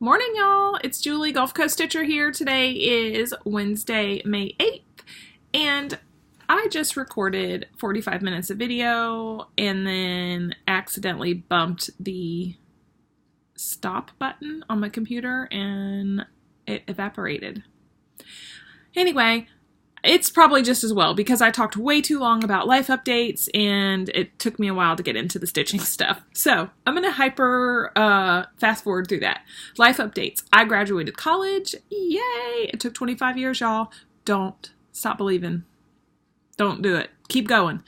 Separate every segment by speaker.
Speaker 1: Morning, y'all. It's Julie, Gulf Coast Stitcher here. Today is Wednesday, May 8th, and I just recorded 45 minutes of video and then accidentally bumped the stop button on my computer and it evaporated. Anyway, it's probably just as well because I talked way too long about life updates and it took me a while to get into the stitching stuff. So I'm going to hyper fast forward through that. Life updates. I graduated college. Yay! It took 25 years, y'all. Don't stop believing. Don't do it. Keep going.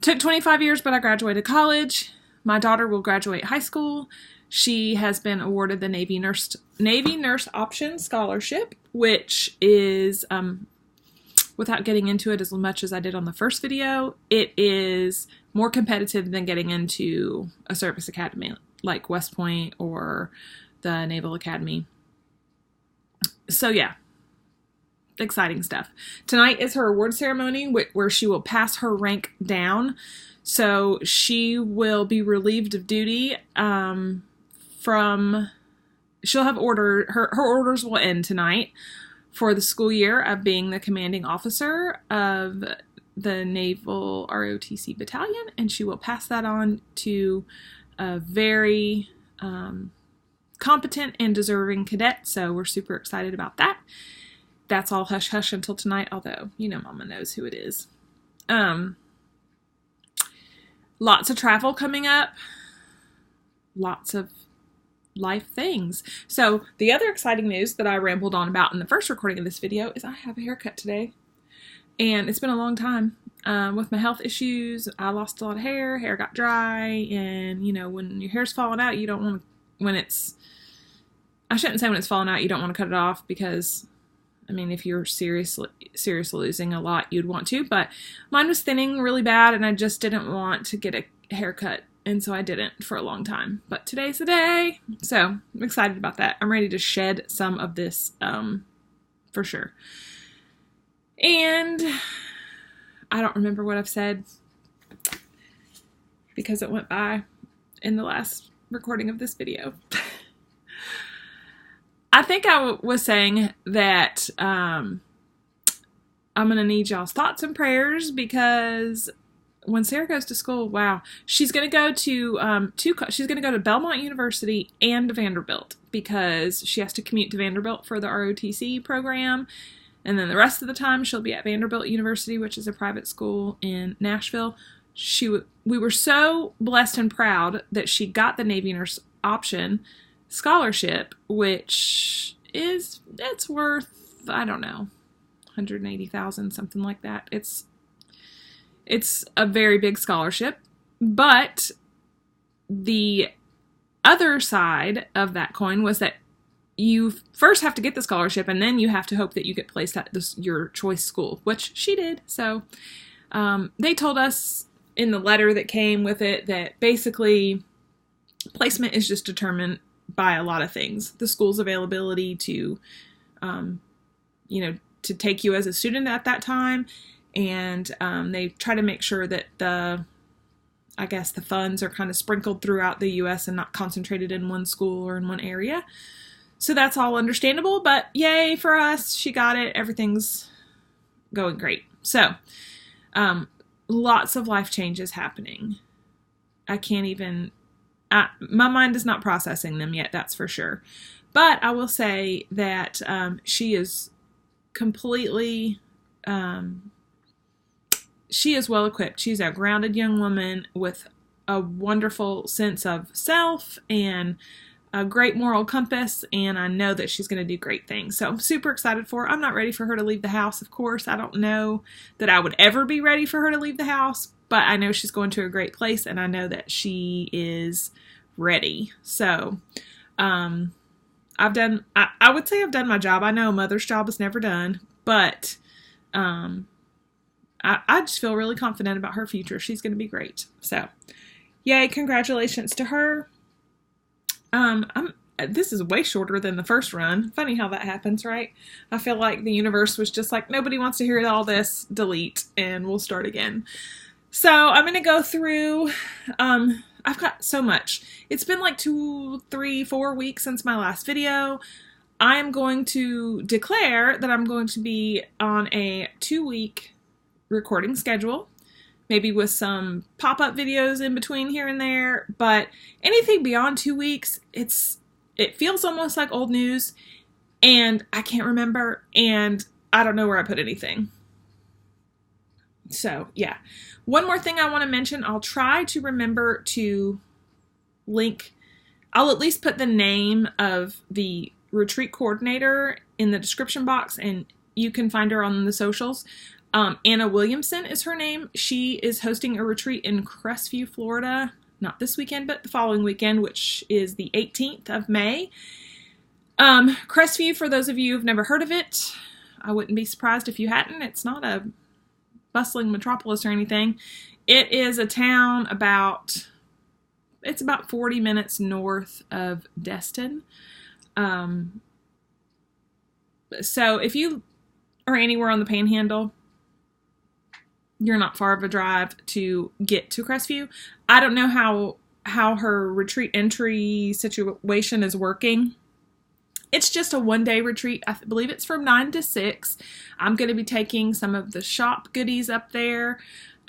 Speaker 1: Took 25 years, but I graduated college. My daughter will graduate high school. She has been awarded the Navy Nurse Option Scholarship, which is without getting into it as much as I did on the first video, it is more competitive than getting into a service academy like West Point or the Naval Academy. So yeah, exciting stuff. Tonight is her award ceremony where she will pass her rank down. So she will be relieved of duty she'll have her orders will end tonight for the school year of being the commanding officer of the Naval ROTC Battalion, and she will pass that on to a very competent and deserving cadet, so we're super excited about that. That's all hush-hush until tonight, although, you know, Mama knows who it is. Lots of travel coming up. Lots of life things. So the other exciting news that I rambled on about in the first recording of this video is I have a haircut today. And it's been a long time. With my health issues, I lost a lot of hair got dry, and you know, when your hair's falling out, you don't want to, I shouldn't say when it's falling out, you don't want to cut it off because, I mean, if you're seriously losing a lot, you'd want to, but mine was thinning really bad and I just didn't want to get a haircut. And so I didn't for a long time. But today's the day. So I'm excited about that. I'm ready to shed some of this for sure. And I don't remember what I've said because it went by in the last recording of this video. I think I was saying that I'm going to need y'all's thoughts and prayers because when Sarah goes to school, wow, she's going to go to she's going to go to Belmont University and Vanderbilt because she has to commute to Vanderbilt for the ROTC program, and then the rest of the time she'll be at Vanderbilt University, which is a private school in Nashville. We were so blessed and proud that she got the Navy Nurse Option Scholarship, which it's worth, I don't know, $180,000, something like that. It's a very big scholarship, but the other side of that coin was that you first have to get the scholarship and then you have to hope that you get placed at your choice school, which she did. So they told us in the letter that came with it that basically placement is just determined by a lot of things. The school's availability to, to take you as a student at that time. And they try to make sure that the funds are kind of sprinkled throughout the U.S. and not concentrated in one school or in one area. So that's all understandable, but yay for us. She got it. Everything's going great. So lots of life changes happening. I can't even, my mind is not processing them yet, that's for sure. But I will say that she is completely... she is well equipped. She's a grounded young woman with a wonderful sense of self and a great moral compass, and I know that she's going to do great things. So I'm super excited for her. I'm not ready for her to leave the house, of course. I don't know that I would ever be ready for her to leave the house, but I know she's going to a great place, and I know that she is ready. So I would say I've done my job. I know a mother's job is never done, but I just feel really confident about her future. She's going to be great. So, yay, congratulations to her. This is way shorter than the first run. Funny how that happens, right? I feel like the universe was just like, nobody wants to hear all this, delete, and we'll start again. So, I'm going to go through I've got so much. It's been like 2, 3, 4 weeks since my last video. I am going to declare that I'm going to be on a 2-week recording schedule, maybe with some pop-up videos in between here and there, but anything beyond 2 weeks, it feels almost like old news, and I can't remember, and I don't know where I put anything. So, yeah. One more thing I want to mention, I'll try to remember to link, I'll at least put the name of the retreat coordinator in the description box, and you can find her on the socials. Anna Williamson is her name. She is hosting a retreat in Crestview, Florida, not this weekend, but the following weekend, which is the 18th of May. Crestview, for those of you who've never heard of it, I wouldn't be surprised if you hadn't. It's not a bustling metropolis or anything. It is a town it's about 40 minutes north of Destin. So if you are anywhere on the Panhandle, you're not far of a drive to get to Crestview. I don't know how her retreat entry situation is working. It's just a 1-day retreat. I believe it's from 9 to 6. I'm going to be taking some of the shop goodies up there.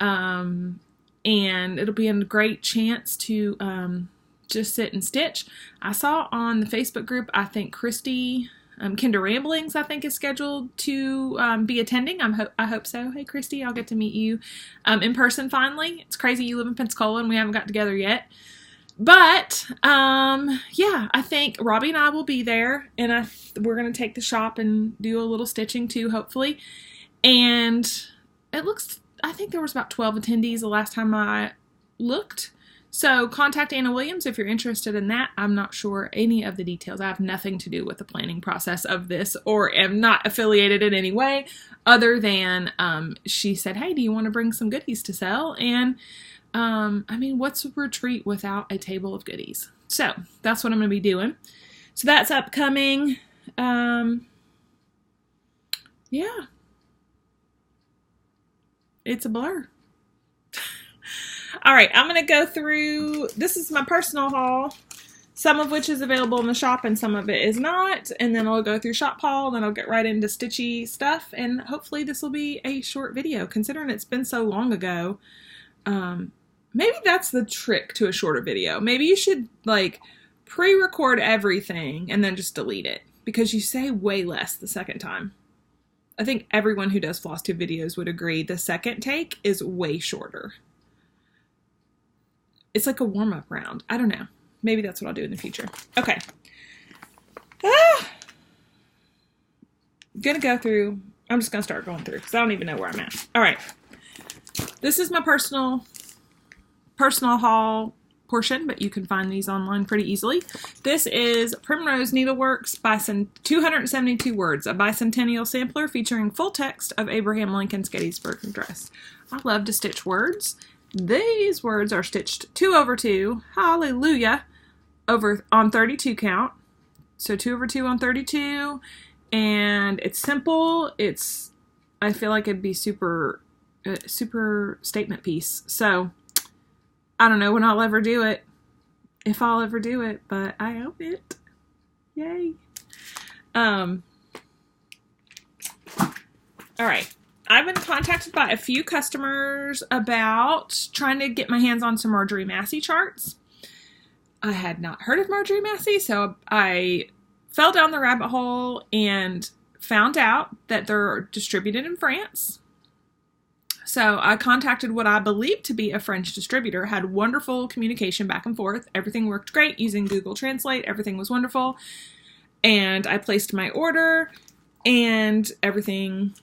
Speaker 1: And it'll be a great chance to just sit and stitch. I saw on the Facebook group, I think Christy, Kinder Ramblings, I think, is scheduled to be attending. I hope so. Hey, Christy, I'll get to meet you in person finally. It's crazy you live in Pensacola and we haven't got together yet. But, yeah, I think Robbie and I will be there, and we're going to take the shop and do a little stitching too, hopefully. And I think there was about 12 attendees the last time I looked. So contact Anna Williams if you're interested in that. I'm not sure any of the details. I have nothing to do with the planning process of this, or am not affiliated in any way, other than she said, hey, do you want to bring some goodies to sell? And I mean, what's a retreat without a table of goodies? So that's what I'm going to be doing. So that's upcoming. Yeah. It's a blur. All right, I'm going to go through, this is my personal haul, some of which is available in the shop and some of it is not. And then I'll go through shop haul, then I'll get right into stitchy stuff. And hopefully this will be a short video, considering it's been so long ago. Maybe that's the trick to a shorter video. Maybe you should like pre-record everything and then just delete it, because you say way less the second time. I think everyone who does Flosstube videos would agree the second take is way shorter. It's like a warm-up round. I don't know. Maybe that's what I'll do in the future. Okay. Gonna go through. I'm just gonna start going through because I don't even know where I'm at. All right. This is my personal haul portion, but you can find these online pretty easily. This is Primrose Needleworks by 272 Words, a bicentennial sampler featuring full text of Abraham Lincoln's Gettysburg Address. I love to stitch words. These words are stitched 2 over 2, hallelujah, on 32 count. So 2 over 2 on 32, and it's simple. I feel like it'd be super statement piece. So I don't know when I'll ever do it, if I'll ever do it, but I hope it. Yay. All right. I've been contacted by a few customers about trying to get my hands on some Marjorie Massey charts. I had not heard of Marjorie Massey, so I fell down the rabbit hole and found out that they're distributed in France. So I contacted what I believed to be a French distributor, had wonderful communication back and forth. Everything worked great using Google Translate. Everything was wonderful. And I placed my order, and everything,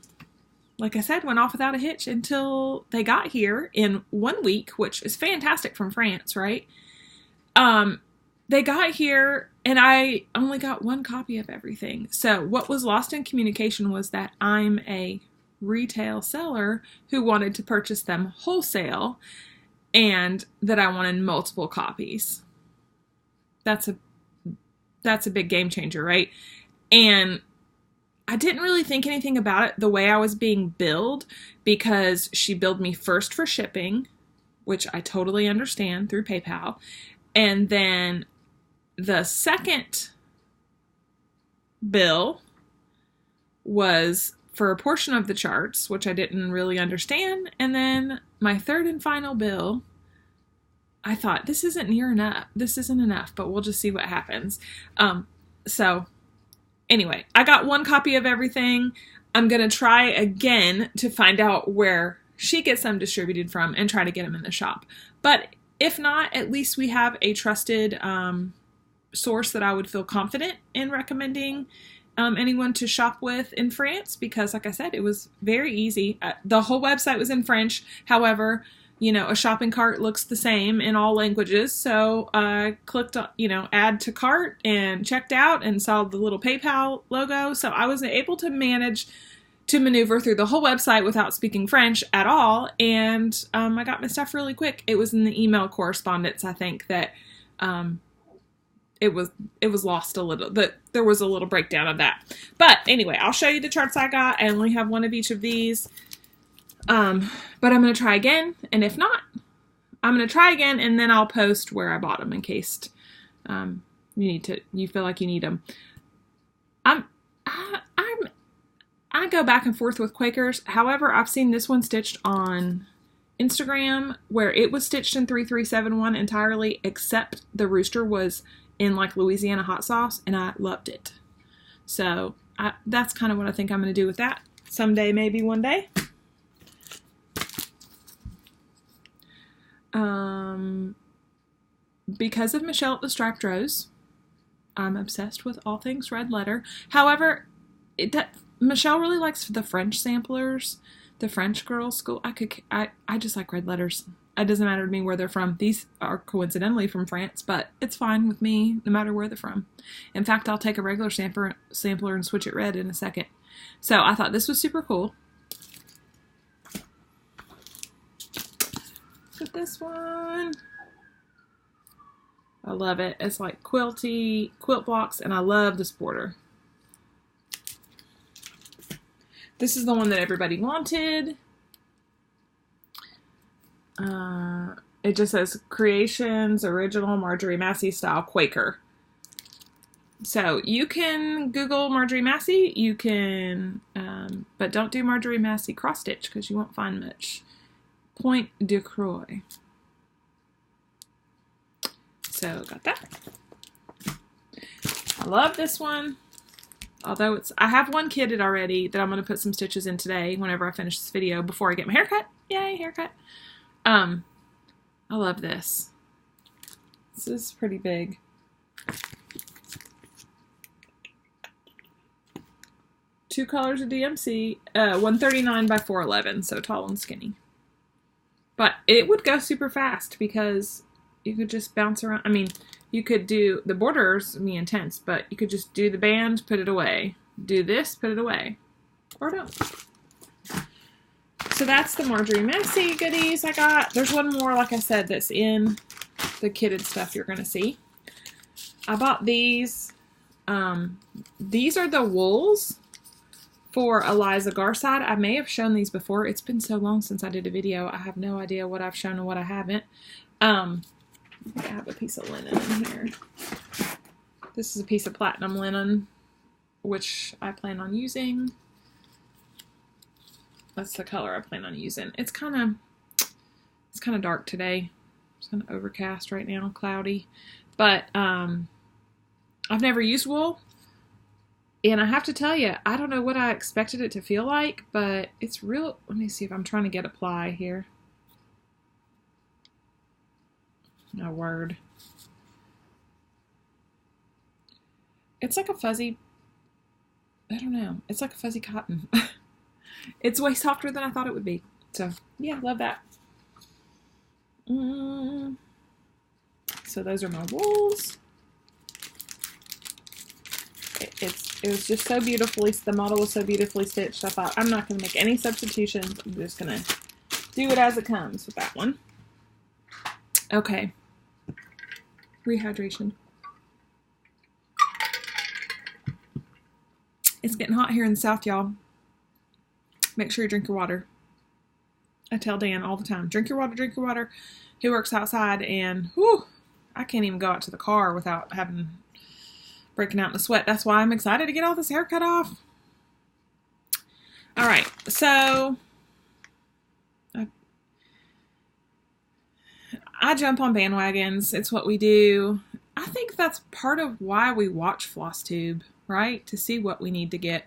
Speaker 1: like I said, went off without a hitch until they got here in 1 week, which is fantastic from France, right? They got here and I only got 1 copy of everything. So what was lost in communication was that I'm a retail seller who wanted to purchase them wholesale and that I wanted multiple copies. That's a big game changer, right? And I didn't really think anything about it the way I was being billed, because she billed me first for shipping, which I totally understand, through PayPal. And then the second bill was for a portion of the charts, which I didn't really understand. And then my third and final bill, I thought, this isn't near enough. This isn't enough, but we'll just see what happens. So anyway, I got one copy of everything. I'm going to try again to find out where she gets them distributed from and try to get them in the shop. But if not, at least we have a trusted source that I would feel confident in recommending anyone to shop with in France, because like I said, it was very easy. The whole website was in French. However, you know, a shopping cart looks the same in all languages. So I clicked, add to cart and checked out and saw the little PayPal logo. So I was able to manage to maneuver through the whole website without speaking French at all. And I got my stuff really quick. It was in the email correspondence, I think, that it was lost a little. There was a little breakdown of that. But anyway, I'll show you the charts I got. I only have one of each of these. But I'm going to try again. And if not, I'm going to try again, and then I'll post where I bought them in case you feel like you need them. I go back and forth with Quakers. However, I've seen this one stitched on Instagram where it was stitched in 3371 entirely, except the rooster was in like Louisiana hot sauce, and I loved it. So that's kind of what I think I'm going to do with that. Someday, maybe one day. Because of Michelle at the Striped Rose, I'm obsessed with all things red letter. However, Michelle really likes the French samplers, the French girls school. I just like red letters. It doesn't matter to me where they're from. These are coincidentally from France, but it's fine with me no matter where they're from. In fact, I'll take a regular sampler and switch it red in a second. So I thought this was super cool. Look at this one. I love it. It's like quilt blocks, and I love this border. This is the one that everybody wanted. It just says Creations Original Marjorie Massey Style Quaker. So you can Google Marjorie Massey. You can, but don't do Marjorie Massey cross stitch because you won't find much. Point de Croix. So got that. I love this one. Although I have one kitted already that I'm going to put some stitches in today whenever I finish this video before I get my haircut. Yay, haircut. I love this. This is pretty big. Two colors of DMC, 139 by 411, so tall and skinny. But it would go super fast because you could just bounce around. I mean, you could do the borders, intense, but you could just do the band, put it away. Do this, put it away. Or don't. So that's the Marjorie Massey goodies I got. There's one more, like I said, that's in the kitted stuff you're going to see. I bought these. These are the wools for Eliza Garside. I may have shown these before. It's been so long since I did a video. I have no idea what I've shown and what I haven't. I have a piece of linen in here. This is a piece of platinum linen, which I plan on using. That's the color I plan on using. It's kind of dark today. It's kind of overcast right now, cloudy. But I've never used wool, and I have to tell you, I don't know what I expected it to feel like, but it's real. Let me see if I'm trying to get a ply here. No word. It's like a fuzzy, I don't know. It's like a fuzzy cotton. It's way softer than I thought it would be. So, yeah, love that. So those are my wools. It was just so beautifully, the model was so beautifully stitched. I thought, I'm not going to make any substitutions. I'm just going to do it as it comes with that one. Okay. Rehydration. It's getting hot here in the South, y'all. Make sure you drink your water. I tell Dan all the time, drink your water, drink your water. He works outside, and whew, I can't even go out to the car without breaking out in a sweat. That's why I'm excited to get all this hair cut off. All right, so I jump on bandwagons. It's what we do. I think that's part of why we watch Flosstube, right? To see what we need to get.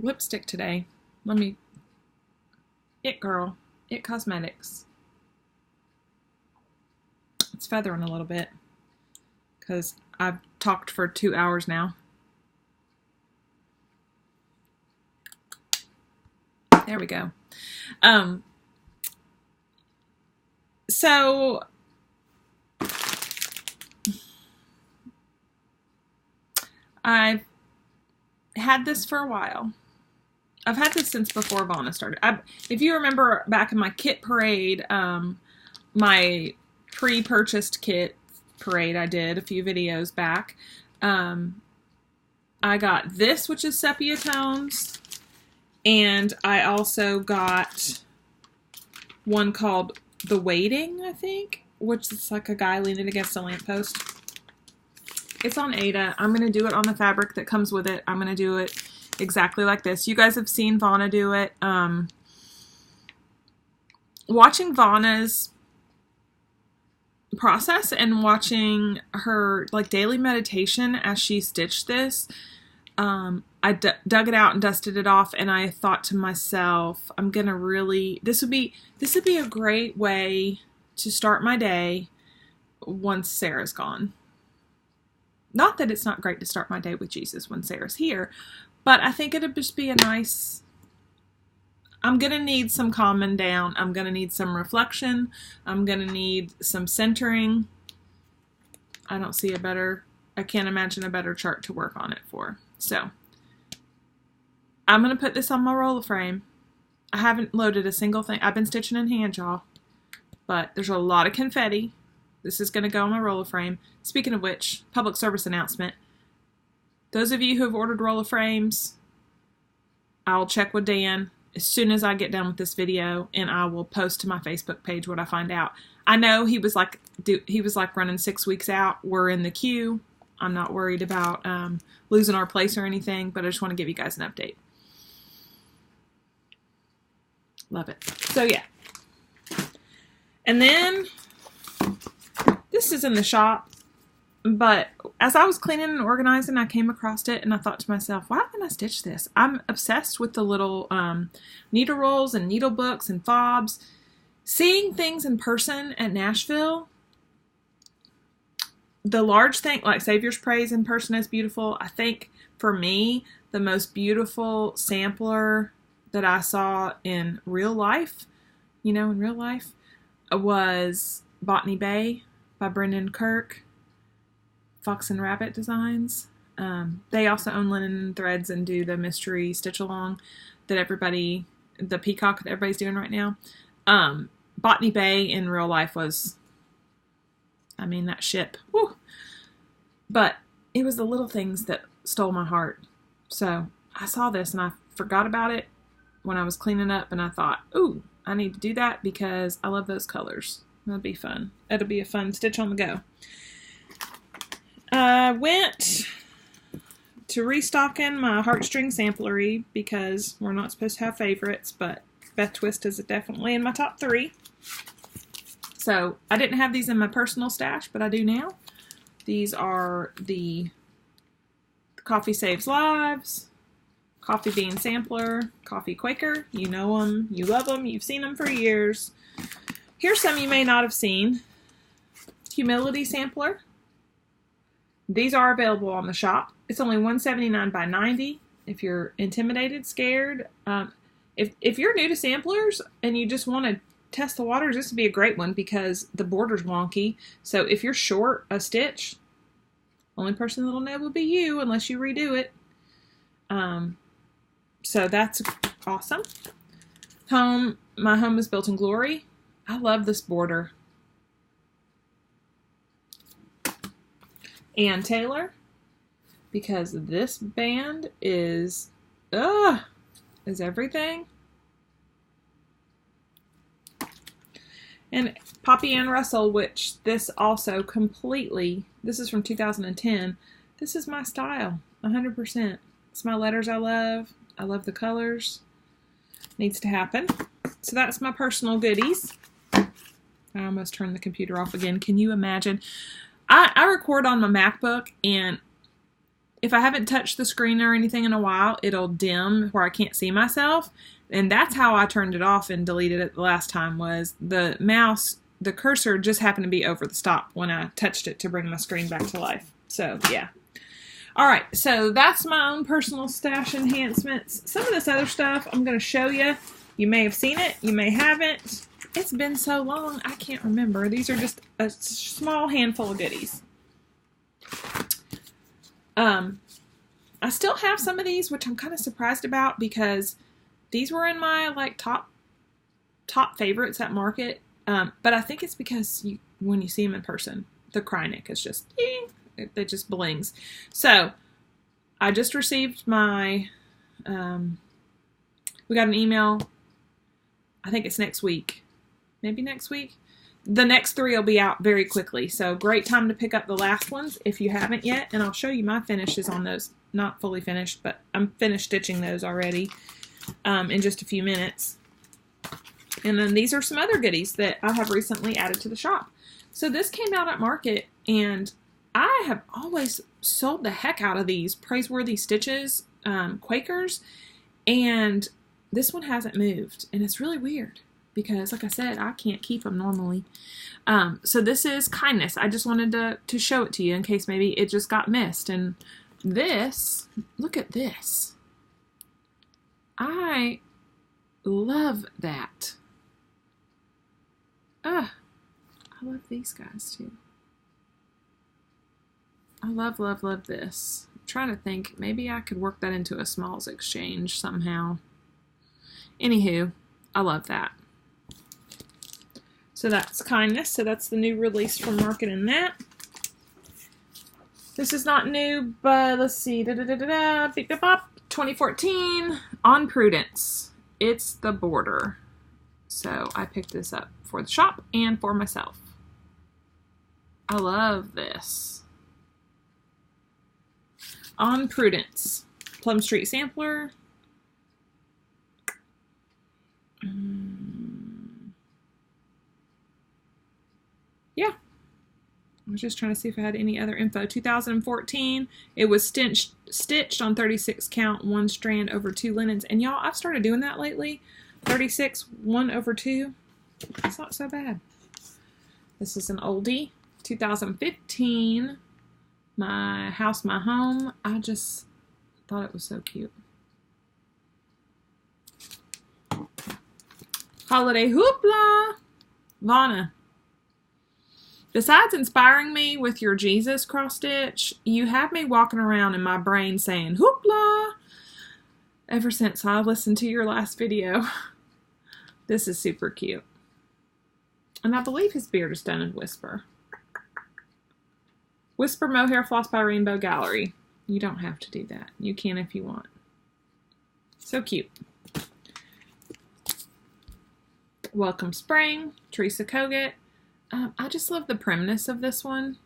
Speaker 1: Lipstick today. It Girl. It Cosmetics. It's feathering a little bit because I've talked for 2 hours now. There we go. So I've had this for a while. I've had this since before Vonna started. If you remember back in my kit parade, my pre-purchased kit parade I did a few videos back, I got this, which is sepia tones, and I also got one called The Waiting, I think, which is like a guy leaning against a lamppost. It's on Ada. I'm going to do it on the fabric that comes with it. I'm going to do it exactly like this. You guys have seen Vonna do it. Watching Vonna's process and watching her like daily meditation as she stitched this, I dug it out and dusted it off, and I thought to myself, I'm gonna really, this would be a great way to start my day once Sarah's gone. Not that it's not great to start my day with Jesus when Sarah's here, but I think it'd just be a nice, I'm gonna need some calming down, I'm gonna need some reflection, I'm gonna need some centering. I can't imagine a better chart to work on it for. So, I'm going to put this on my roller frame. I haven't loaded a single thing. I've been stitching in hand, y'all. But there's a lot of confetti. This is going to go on my roller frame. Speaking of which, public service announcement. Those of you who have ordered roller frames, I'll check with Dan as soon as I get done with this video, and I will post to my Facebook page what I find out. I know he was like running 6 weeks out. We're in the queue. I'm not worried about losing our place or anything, but I just want to give you guys an update. Love it. So yeah. And then this is in the shop, but as I was cleaning and organizing, I came across it and I thought to myself, why didn't I stitch this? I'm obsessed with the little needle rolls and needle books and fobs. Seeing things in person at Nashville, the large thing, like Savior's Praise in person is beautiful. I think for me, the most beautiful sampler that I saw in real life, was Botany Bay by Brendan Kirk, Fox and Rabbit Designs. They also own Linen and Threads and do the mystery stitch along that the peacock that everybody's doing right now. Botany Bay in real life was, that ship. Woo. But it was the little things that stole my heart. So I saw this and I forgot about it when I was cleaning up, and I thought, ooh, I need to do that because I love those colors. That'll be fun. It'll be a fun stitch on the go. I went to restocking my heartstring samplery because we're not supposed to have favorites, but Beth Twist is definitely in my top 3. So I didn't have these in my personal stash, but I do now. These are the Coffee Saves Lives, Coffee Bean Sampler, Coffee Quaker. You know them, you love them, you've seen them for years. Here's some you may not have seen. Humility Sampler. These are available on the shop. It's only $179 by $90. If you're intimidated, scared, if you're new to samplers and you just want to test the waters, this would be a great one because the border's wonky. So if you're short a stitch, only person that'll know will be you unless you redo it. So that's awesome. My home is built in glory. I love this border. Ann Taylor, because this band is, is everything. And Poppy Ann Russell, which this also completely, this is from 2010. This is my style, 100%. It's my letters I love. I love the colors. Needs to happen. So that's my personal goodies. I almost turned the computer off again. Can you imagine? I record on my MacBook, and if I haven't touched the screen or anything in a while, it'll dim where I can't see myself. And that's how I turned it off and deleted it the last time, was the mouse, the cursor just happened to be over the stop when I touched it to bring my screen back to life. So, yeah. All right, so that's my own personal stash enhancements. Some of this other stuff I'm going to show you. You may have seen it, you may haven't. It's been so long, I can't remember. These are just a small handful of goodies. I still have some of these, which I'm kind of surprised about, because these were in my like top favorites at Market. But I think it's because when you see them in person, the Krynic is just, it just blings. So I just received my, we got an email, I think it's next week, maybe next week. The next 3 will be out very quickly. So great time to pick up the last ones if you haven't yet. And I'll show you my finishes on those. Not fully finished, but I'm finished stitching those already in just a few minutes. And then these are some other goodies that I have recently added to the shop. So this came out at Market, and I have always sold the heck out of these Praiseworthy Stitches Quakers, and this one hasn't moved, and it's really weird because, like I said, I can't keep them normally. So this is Kindness. I just wanted to show it to you in case maybe it just got missed. And this, look at this. I love that. I love these guys too. I love, love, love this. I'm trying to think, maybe I could work that into a smalls exchange somehow. Anywho, I love that. So that's Kindness. So that's the new release from Market in that. This is not new, but let's see. Beep, beep, bop. 2014 on Prudence. It's the border. So I picked this up for the shop and for myself. I love this. On Prudence. Plum Street Sampler. Yeah. I was just trying to see if I had any other info. 2014. It was stitched on 36 count, 1 strand over 2 linens. And y'all, I've started doing that lately. 36, 1 over 2. It's not so bad. This is an oldie. 2015. My House, My Home. I just thought it was so cute. Holiday Hoopla. Vonna. Besides inspiring me with your Jesus cross stitch, you have me walking around in my brain saying hoopla ever since I listened to your last video. This is super cute. And I believe his beard is done in Whisper. Whisper Mohair Floss by Rainbow Gallery. You don't have to do that. You can if you want. So cute. Welcome Spring, Teresa Kogut. I just love the primness of this one.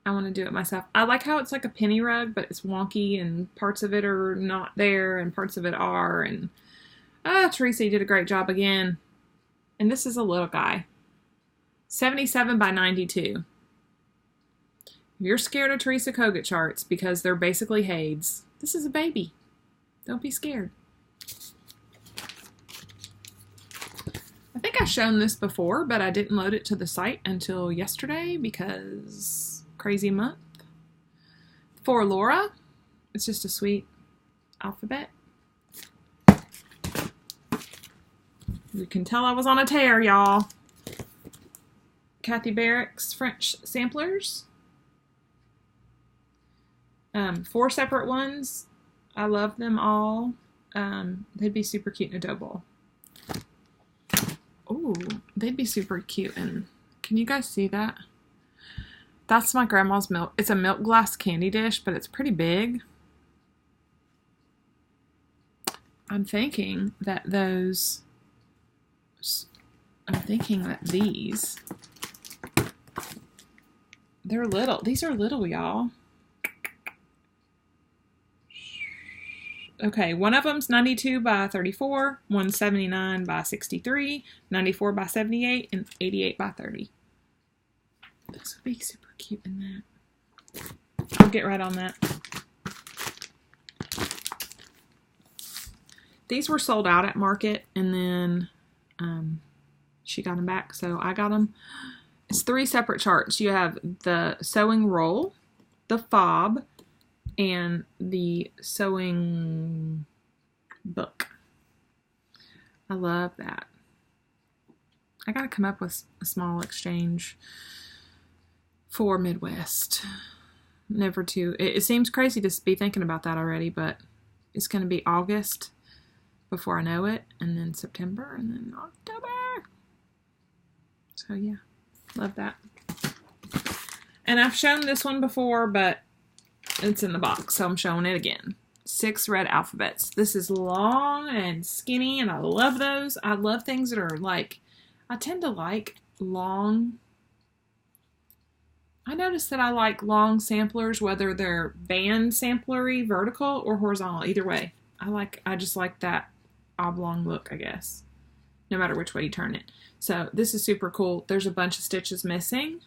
Speaker 1: I want to do it myself. I like how it's like a penny rug, but it's wonky and parts of it are not there and parts of it are. And Teresa, you did a great job again. And this is a little guy. 77 by 92. If you're scared of Teresa Kogut charts because they're basically Hades, this is a baby. Don't be scared. I think I've shown this before, but I didn't load it to the site until yesterday because crazy month. For Laura, it's just a sweet alphabet. You can tell I was on a tear, y'all. Kathy Barrick's French samplers. 4 separate ones. I love them all. They'd be super cute in a dough bowl. Ooh, they'd be super cute. And can you guys see that? That's my grandma's milk. It's a milk glass candy dish, but it's pretty big. I'm thinking that these, they're little. These are little, y'all. Okay, one of them's 92 by 34, one's 79 by 63, 94 by 78, and 88 by 30. This would be super cute in that. I'll get right on that. These were sold out at Market, and then she got them back, so I got them. It's 3 separate charts. You have the sewing roll, the fob, and the sewing book. I love that. I gotta come up with a small exchange for Midwest. Never to. It seems crazy to be thinking about that already, but it's gonna be August before I know it, and then September, and then October. So yeah, love that. And I've shown this one before, but it's in the box, so I'm showing it again. 6 red alphabets. This is long and skinny, and I love those. I love things that are like, I tend to like long. I notice that I like long samplers, whether they're band samplery, vertical, or horizontal. Either way, I just like that oblong look, I guess, no matter which way you turn it. So this is super cool. There's a bunch of stitches missing,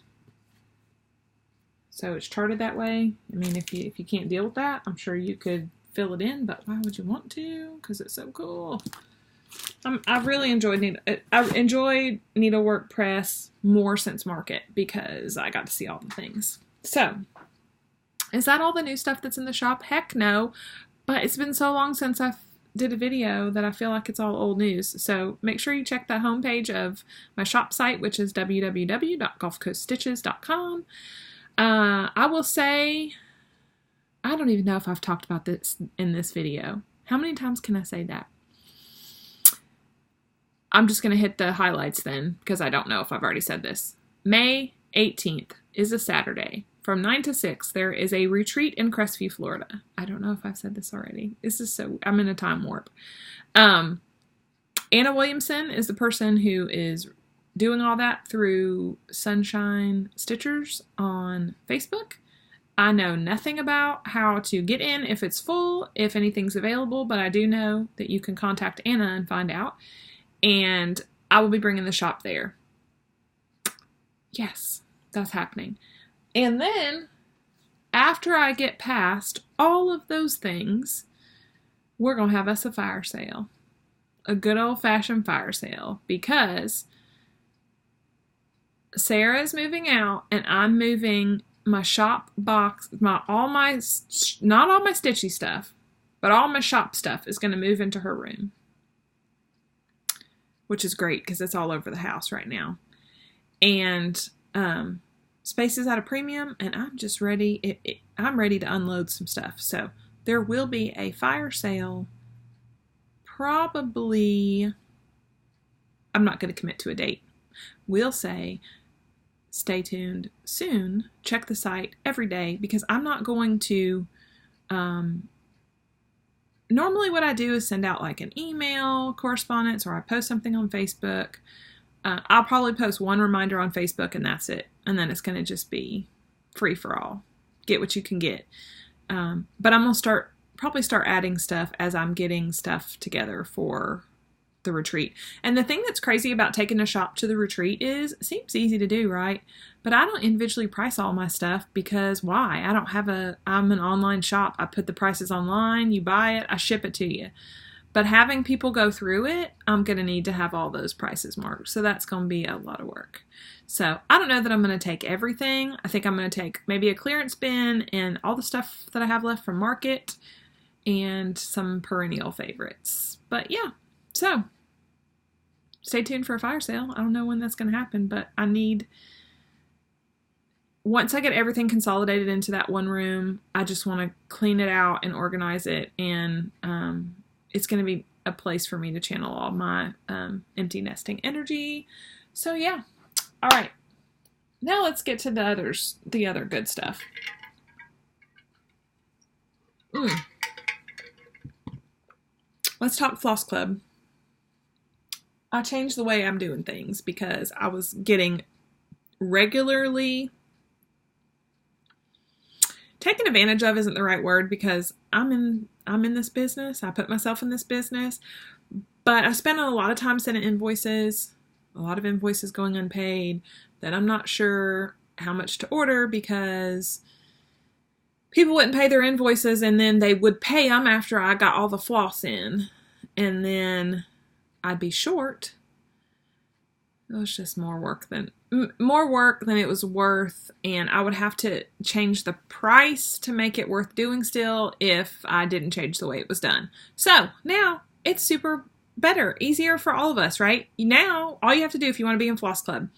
Speaker 1: so it's charted that way. I mean, if you can't deal with that, I'm sure you could fill it in, but why would you want to? Because it's so cool. I've really enjoyed Needlework Press more since Market because I got to see all the things. So, is that all the new stuff that's in the shop? Heck no, but it's been so long since I did a video that I feel like it's all old news. So make sure you check the homepage of my shop site, which is www.gulfcoaststitches.com. I will say, I don't even know if I've talked about this in this video. How many times can I say that? I'm just going to hit the highlights then, because I don't know if I've already said this. May 18th is a Saturday. From 9 to 6, there is a retreat in Crestview, Florida. I don't know if I've said this already. This is so, I'm in a time warp. Anna Williamson is the person who is doing all that through Sunshine Stitchers on Facebook. I know nothing about how to get in, if it's full, if anything's available, but I do know that you can contact Anna and find out. And I will be bringing the shop there. Yes, that's happening. And then, after I get past all of those things, we're going to have us a fire sale. A good old-fashioned fire sale. Because Sarah is moving out, and I'm moving my shop box, not all my stitchy stuff, but all my shop stuff is going to move into her room. Which is great, because it's all over the house right now. And space is at a premium, and I'm just ready. I'm ready to unload some stuff. So there will be a fire sale. Probably, I'm not going to commit to a date. We'll say, stay tuned soon. Check the site every day, because I'm not going to, normally what I do is send out like an email correspondence, or I post something on Facebook. I'll probably post one reminder on Facebook, and that's it. And then it's going to just be free for all. Get what you can get. But I'm going to probably start adding stuff as I'm getting stuff together for the retreat. And the thing that's crazy about taking a shop to the retreat is, it seems easy to do, right? But I don't individually price all my stuff, because why? I'm an online shop. I put the prices online, you buy it, I ship it to you. But having people go through it, I'm going to need to have all those prices marked. So that's going to be a lot of work. So I don't know that I'm going to take everything. I think I'm going to take maybe a clearance bin and all the stuff that I have left from Market and some perennial favorites. But yeah, so stay tuned for a fire sale. I don't know when that's going to happen, but once I get everything consolidated into that one room, I just want to clean it out and organize it. And it's going to be a place for me to channel all my empty nesting energy. So yeah. All right. Now let's get to the other good stuff. let's talk Floss Club. I changed the way I'm doing things because I was getting regularly taken advantage of isn't the right word because I'm in this business. I put myself in this business, but I spent a lot of time sending invoices, a lot of invoices going unpaid that I'm not sure how much to order because people wouldn't pay their invoices and then they would pay them after I got all the floss in, and then I'd be short. It was just more work than it was worth, and I would have to change the price to make it worth doing still if I didn't change the way it was done. So now it's super better, easier for all of us, right? Now all you have to do if you want to be in Floss Club,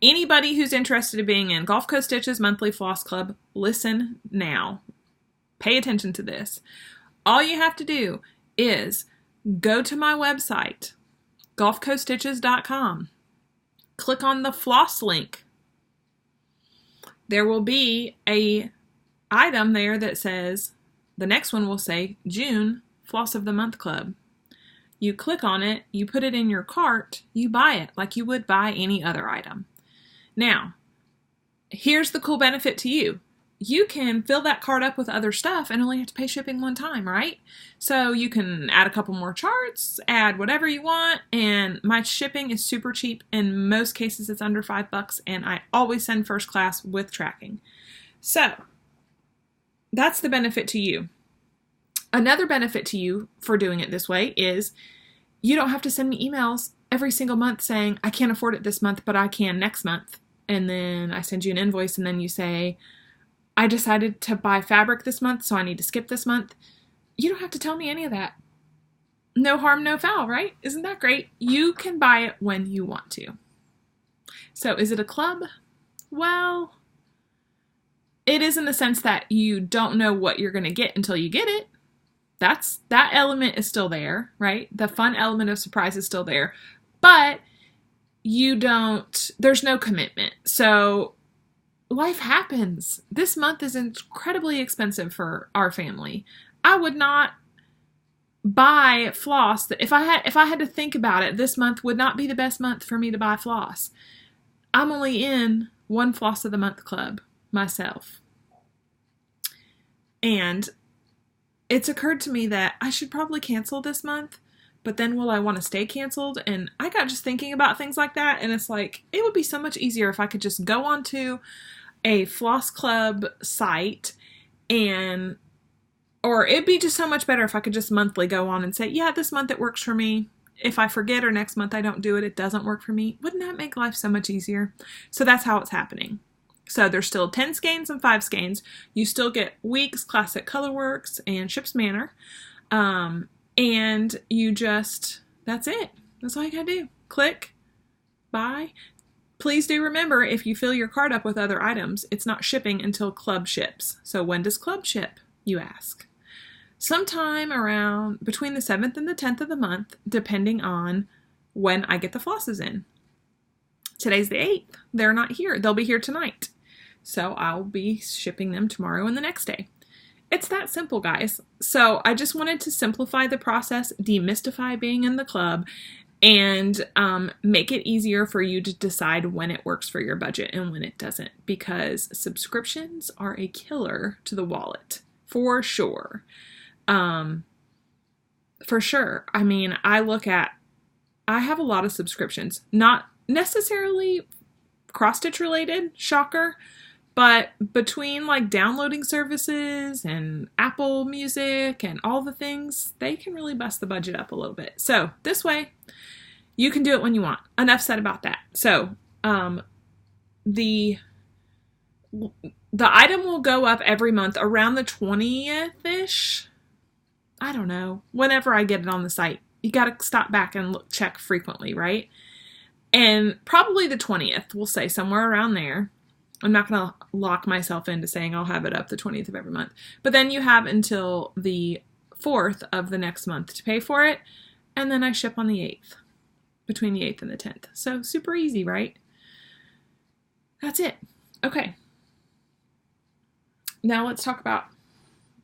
Speaker 1: anybody who's interested in being in Gulf Coast Stitches monthly Floss Club, listen now. Pay attention to this. All you have to do is go to my website, gulfcoaststitches.com. Click on the floss link. There will be a item there that says, the next one will say June Floss of the Month Club. You click on it, you put it in your cart, you buy it like you would buy any other item. Now, here's the cool benefit to you. You can fill that cart up with other stuff and only have to pay shipping one time, right? So you can add a couple more charts, add whatever you want, and my shipping is super cheap. In most cases, it's under $5, and I always send first class with tracking. So that's the benefit to you. Another benefit to you for doing it this way is you don't have to send me emails every single month saying, I can't afford it this month, but I can next month. And then I send you an invoice, and then you say, I decided to buy fabric this month, so I need to skip this month. You don't have to tell me any of that. No harm, no foul, right? Isn't that great? You can buy it when you want to. So is it a club? Well, it is in the sense that you don't know what you're going to get until you get it. That element is still there, right? The fun element of surprise is still there, but there's no commitment. So life happens. This month is incredibly expensive for our family. I would not buy floss. If I had to think about it, this month would not be the best month for me to buy floss. I'm only in one Floss of the Month Club myself. And it's occurred to me that I should probably cancel this month, but then will I want to stay canceled? And I got just thinking about things like that, and it's like, it would be so much easier if I could just go onto a Floss Club site or it'd be just so much better if I could just monthly go on and say, yeah, this month it works for me. If I forget or next month I don't do it, it doesn't work for me. Wouldn't that make life so much easier? So that's how it's happening. So there's still 10 skeins and 5 skeins. You still get Weeks, Classic Colorworks, and Ship's Manor. And that's it. That's all you gotta do. Click, buy. Please do remember, if you fill your cart up with other items, it's not shipping until Club ships. So when does Club ship, you ask? Sometime around between the 7th and the 10th of the month, depending on when I get the flosses in. Today's the 8th. They're not here. They'll be here tonight. So I'll be shipping them tomorrow and the next day. It's that simple, guys. So I just wanted to simplify the process, demystify being in the club, and make it easier for you to decide when it works for your budget and when it doesn't, because subscriptions are a killer to the wallet, for sure. For sure. I mean, I have a lot of subscriptions, not necessarily cross-stitch related, shocker, but between like downloading services and Apple Music and all the things, they can really bust the budget up a little bit. So this way, you can do it when you want. Enough said about that. So the item will go up every month around the 20th-ish. I don't know. Whenever I get it on the site. You got to stop back and check frequently, right? And probably the 20th, we'll say somewhere around there. I'm not going to lock myself into saying I'll have it up the 20th of every month. But then you have until the 4th of the next month to pay for it. And then I ship on the 8th. Between the 8th and the 10th. So super easy, right? That's it. Okay. Now let's talk about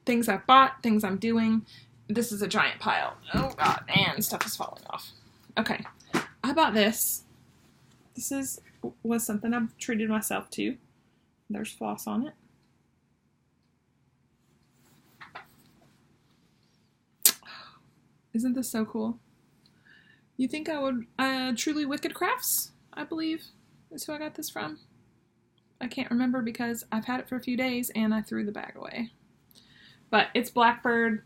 Speaker 1: things I've bought, things I'm doing, this is a giant pile. Oh god, and stuff is falling off. Okay, I bought this. This was something I've treated myself to. There's floss on it. Isn't this so cool? You think I would, TrulyWIckedCrafts, I believe, is who I got this from. I can't remember because I've had it for a few days and I threw the bag away. But it's Blackbird.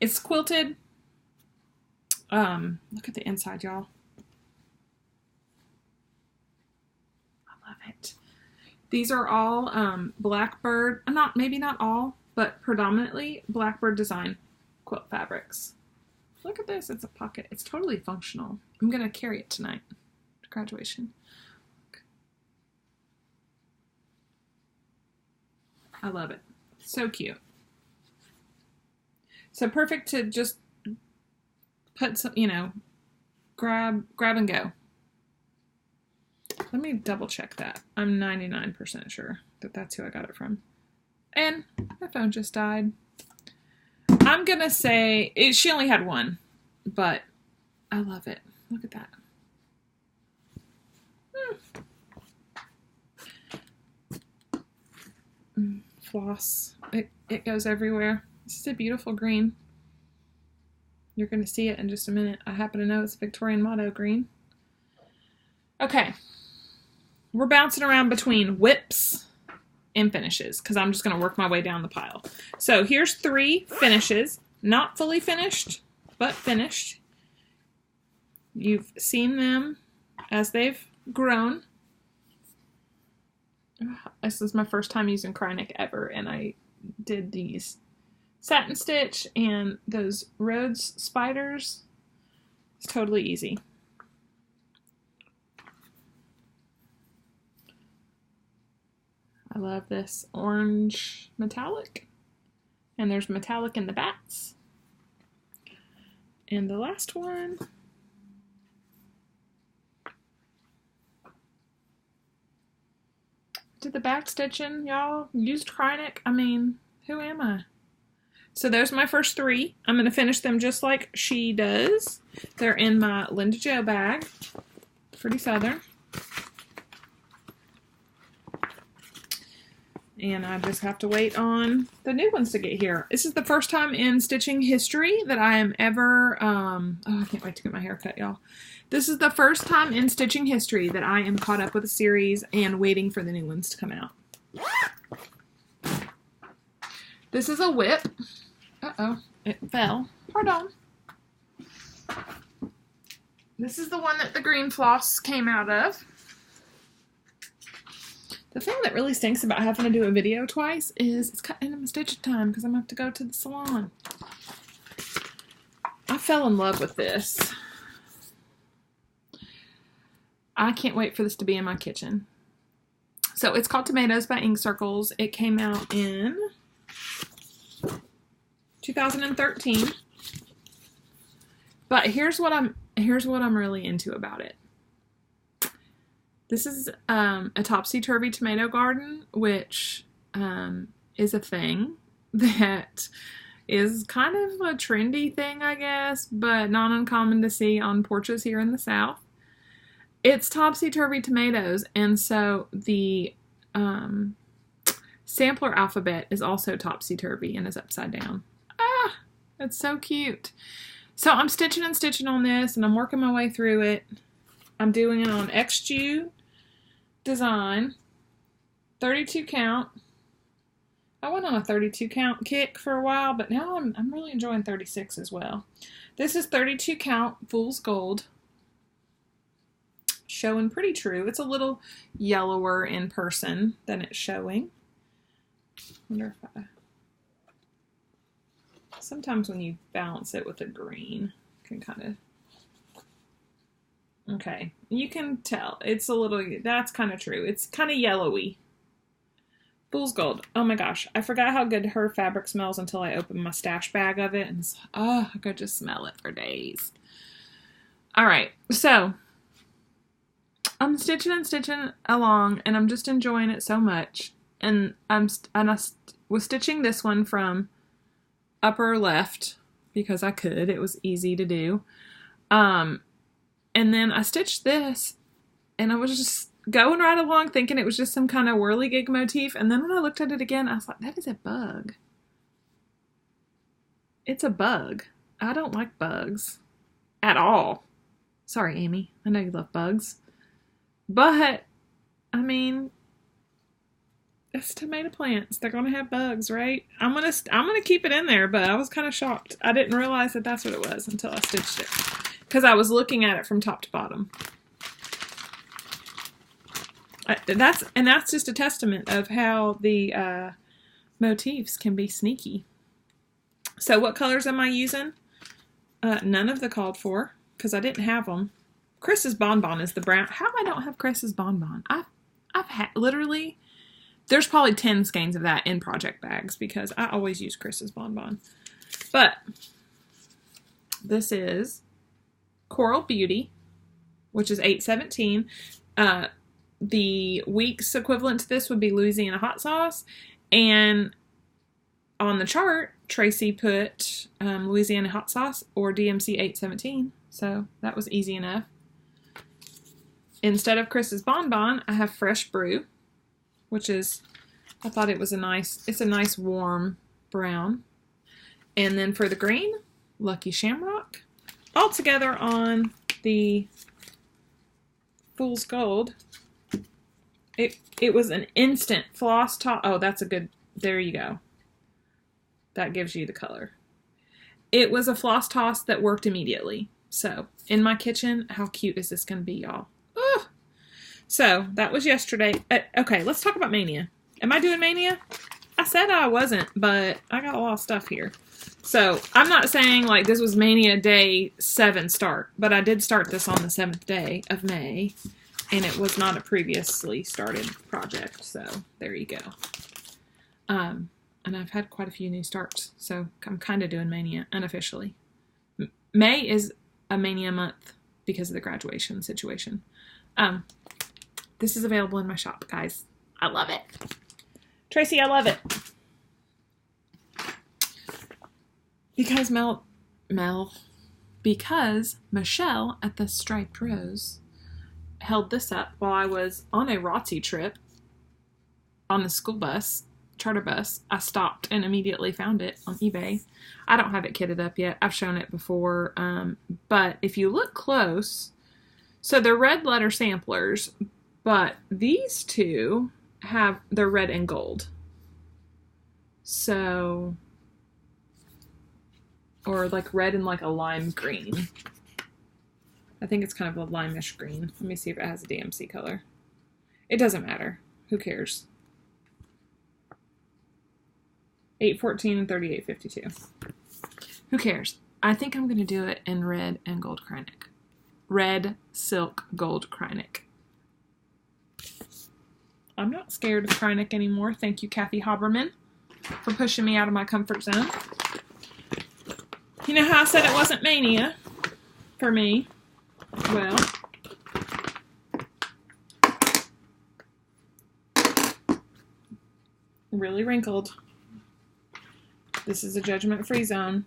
Speaker 1: It's quilted. Look at the inside, y'all. I love it. These are all Blackbird, maybe not all, but predominantly Blackbird design quilt fabrics. Look at this, it's a pocket. It's totally functional. I'm gonna carry it tonight to graduation. I love it. So cute. So perfect to just put some, you know, grab and go. Let me double check that. I'm 99% sure that that's who I got it from. And my phone just died. I'm gonna say she only had one, but I love it. Look at that. Floss. It goes everywhere. This is a beautiful green. You're gonna see it in just a minute. I happen to know it's Victorian motto green. Okay. We're bouncing around between whips and finishes because I'm just going to work my way down the pile. So here's 3 finishes, not fully finished, but finished. You've seen them as they've grown. This is my first time using Krynic ever, and I did these satin stitch and those Rhodes spiders. It's totally easy. I love this orange metallic. And there's metallic in the bats. And the last one. Did the back stitching, y'all. Used Krynic. I mean, who am I? So there's my first 3. I'm going to finish them just like she does. They're in my Linda Jo bag. Pretty Southern. And I just have to wait on the new ones to get here. This is the first time in stitching history that I am ever, oh, I can't wait to get my hair cut, y'all. This is the first time in stitching history that I am caught up with a series and waiting for the new ones to come out. This is a whip. Uh-oh, it fell. Pardon. This is the one that the green floss came out of. The thing that really stinks about having to do a video twice is it's cutting into my stitching time because I'm going to have to go to the salon. I fell in love with this. I can't wait for this to be in my kitchen. So it's called Tomatoes by Ink Circles. It came out in 2013. But here's what I'm really into about it. This is a topsy-turvy tomato garden, which is a thing that is kind of a trendy thing, I guess, but not uncommon to see on porches here in the South. It's topsy-turvy tomatoes, and so the sampler alphabet is also topsy-turvy and is upside down. Ah, it's so cute. So I'm stitching and stitching on this, and I'm working my way through it. I'm doing it on XJU design, 32 count. I went on a 32 count kick for a while, but now I'm really enjoying 36 as well. This is 32 count Fool's Gold. Showing pretty true. It's a little yellower in person than it's showing. Wonder if sometimes when you balance it with a green, you can kind of. Okay, you can tell it's a little, that's kind of true. It's kind of yellowy. Fool's Gold. Oh my gosh, I forgot how good her fabric smells until I opened my stash bag of it, and it's, oh, I could just smell it for days. All right, so I'm stitching and stitching along, and I'm just enjoying it so much. And I was stitching this one from upper left because I could. It was easy to do. And then I stitched this, and I was just going right along thinking it was just some kind of whirligig motif. And then when I looked at it again, I was like, that is a bug. It's a bug. I don't like bugs at all. Sorry, Amy. I know you love bugs. But, I mean, it's tomato plants. They're going to have bugs, right? I'm gonna keep it in there, but I was kind of shocked. I didn't realize that that's what it was until I stitched it. Because I was looking at it from top to bottom. That's just a testament of how the motifs can be sneaky. So what colors am I using? None of the called for, because I didn't have them. Chris's Bonbon is the brown. How I don't have Chris's Bonbon? I've had, literally, there's probably 10 skeins of that in project bags, because I always use Chris's Bonbon. But this is Coral Beauty, which is 817. The week's equivalent to this would be Louisiana Hot Sauce, and on the chart, Tracy put Louisiana Hot Sauce or DMC 817, so that was easy enough. Instead of Chris's Bonbon, I have Fresh Brew, which is, I thought it was it's a nice warm brown. And then for the green, Lucky Shamrock. All together on the Fool's Gold. It was an instant floss top. Oh, that's a good, there you go. That gives you the color. It was a floss toss that worked immediately. So, in my kitchen, how cute is this going to be, y'all? Oh! So, that was yesterday. Okay, let's talk about Mania. Am I doing Mania? I said I wasn't, but I got a lot of stuff here. So, I'm not saying like this was Mania Day 7 start, but I did start this on the 7th day of May, and it was not a previously started project, so there you go. And I've had quite a few new starts, so I'm kind of doing Mania unofficially. May is a Mania month because of the graduation situation. This is available in my shop, guys. I love it. Tracy, I love it. Because because Michelle at the Striped Rose held this up while I was on a ROTC trip on the school bus, charter bus. I stopped and immediately found it on eBay. I don't have it kitted up yet. I've shown it before, but if you look close, so they're red letter samplers, but these two they're red and gold. So, or like red and like a lime green. I think it's kind of a lime-ish green. Let me see if it has a DMC color. It doesn't matter. Who cares? 814 and 3852. Who cares? I think I'm going to do it in red and gold Krynic. Red silk gold Krynic. I'm not scared of Krynic anymore. Thank you, Kathy Haberman, for pushing me out of my comfort zone. You know how I said it wasn't Mania for me? Well, really wrinkled. This is a judgment-free zone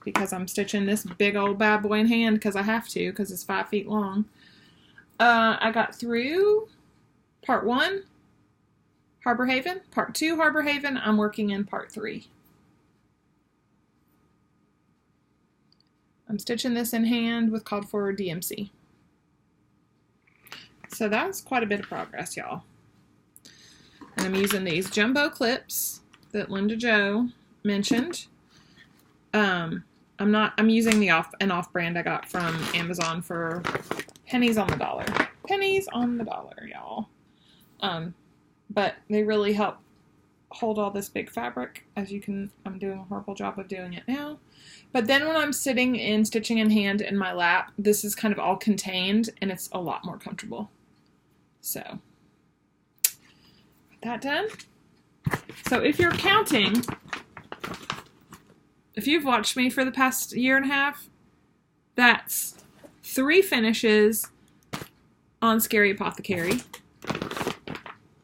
Speaker 1: because I'm stitching this big old bad boy in hand because I have to, because it's 5 feet long. I got through part 1, Harbor Haven. Part 2, Harbor Haven. I'm working in part 3. I'm stitching this in hand with called for DMC. So that's quite a bit of progress, y'all. And I'm using these jumbo clips that Linda Jo mentioned. I'm using an off-brand I got from Amazon for pennies on the dollar. Pennies on the dollar, y'all. But they really help hold all this big fabric. As you can, I'm doing a horrible job of doing it now. But then when I'm sitting and stitching in hand in my lap, this is kind of all contained and it's a lot more comfortable. So, got that done. So if you're counting, if you've watched me for the past year and a half, that's 3 finishes on Scary Apothecary,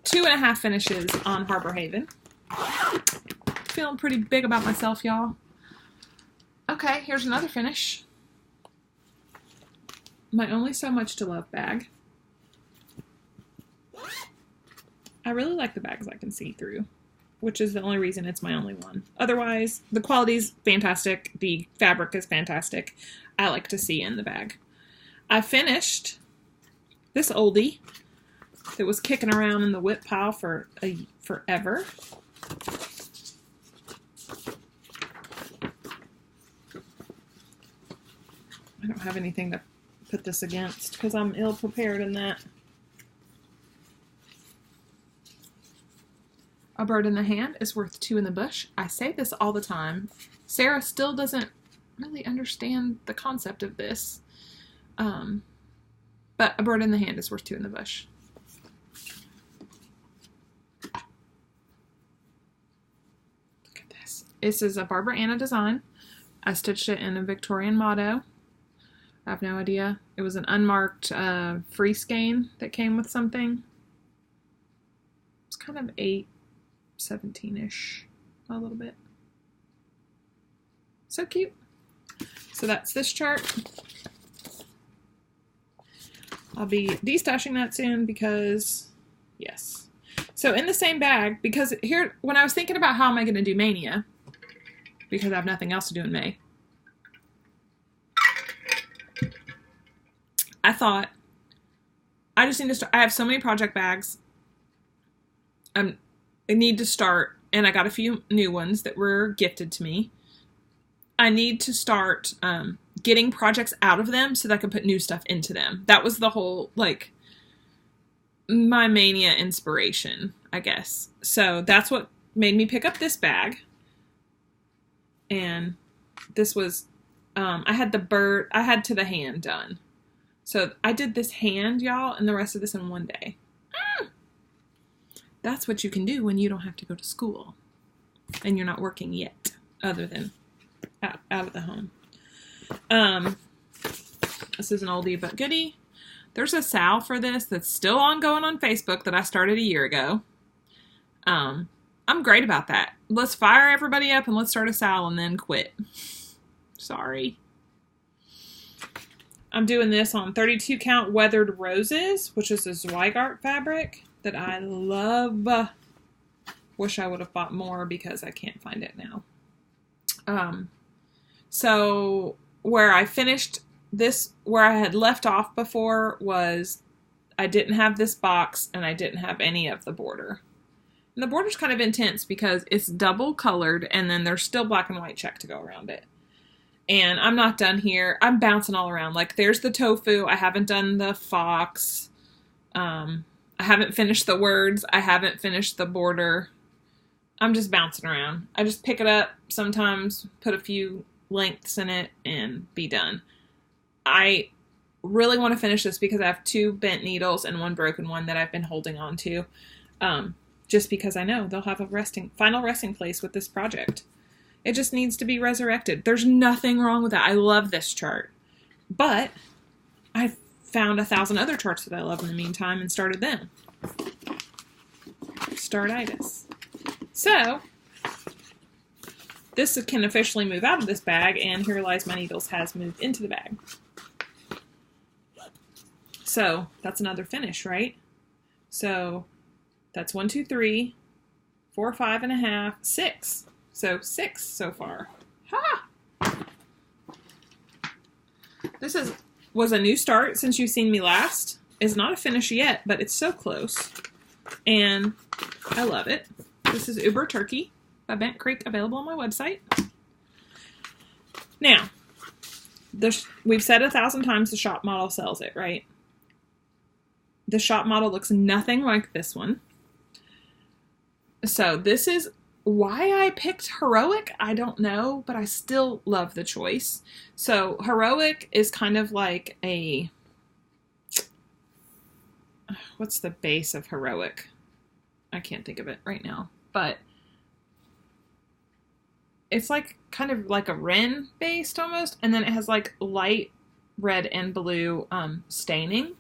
Speaker 1: 2.5 finishes on Harbor Haven. Feeling pretty big about myself, y'all. Okay, here's another finish. My Only So Much to Love bag. I really like the bags I can see through, which is the only reason it's my only one. Otherwise, the quality's fantastic. The fabric is fantastic. I like to see in the bag. I finished this oldie that was kicking around in the whip pile for forever. I don't have anything to put this against because I'm ill prepared in that. A bird in the hand is worth two in the bush. I say this all the time. Sarah still doesn't really understand the concept of this. But a bird in the hand is worth two in the bush. Look at this. This is a Barbara Anna design. I stitched it in a Victorian motto. I have no idea. It was an unmarked free skein that came with something. It's kind of 8/17-ish, a little bit. So cute. So that's this chart. I'll be destashing that soon because, yes. So in the same bag, because here, when I was thinking about how am I going to do Mania, because I have nothing else to do in May, I thought, I just need to start. I have so many project bags. I need to start, and I got a few new ones that were gifted to me. I need to start getting projects out of them so that I can put new stuff into them. That was the whole, like, my Mania inspiration, I guess. So that's what made me pick up this bag. And this was, I had the bird, I had to the hand done. So I did this hand, y'all, and the rest of this in one day. That's what you can do when you don't have to go to school. And you're not working yet, other than out of the home. This is an oldie but goodie. There's a sal for this that's still ongoing on Facebook that I started a year ago. I'm great about that. Let's fire everybody up and let's start a sal and then quit. Sorry. I'm doing this on 32 count Weathered Roses, which is a Zweigart fabric that I love. Wish I would have bought more because I can't find it now. So where I finished this, where I had left off before was I didn't have this box and I didn't have any of the border. And the border's kind of intense because it's double colored and then there's still black and white check to go around it. And I'm not done here. I'm bouncing all around. Like, there's the tofu. I haven't done the fox. I haven't finished the words. I haven't finished the border. I'm just bouncing around. I just pick it up sometimes, put a few lengths in it, and be done. I really want to finish this because I have 2 bent needles and 1 broken one that I've been holding on to. Just because I know they'll have a final resting place with this project. It just needs to be resurrected. There's nothing wrong with that. I love this chart. But I've found 1,000 other charts that I love in the meantime and started them. Startitis. So, this can officially move out of this bag, and Here Lies My Needles has moved into the bag. So, that's another finish, right? So, that's 1, 2, 3, 4, 5 and a half, 6. So 6 so far. Ha! This was a new start since you've seen me last. It's not a finish yet, but it's so close. And I love it. This is Uber Turkey by Bent Creek, available on my website. Now, we've said 1,000 times the shop model sells it, right? The shop model looks nothing like this one. So this is why I picked Heroic, I don't know, but I still love the choice. So Heroic is kind of like a, what's the base of Heroic? I can't think of it right now, but it's like kind of like a wren based almost, and then it has like light red and blue staining.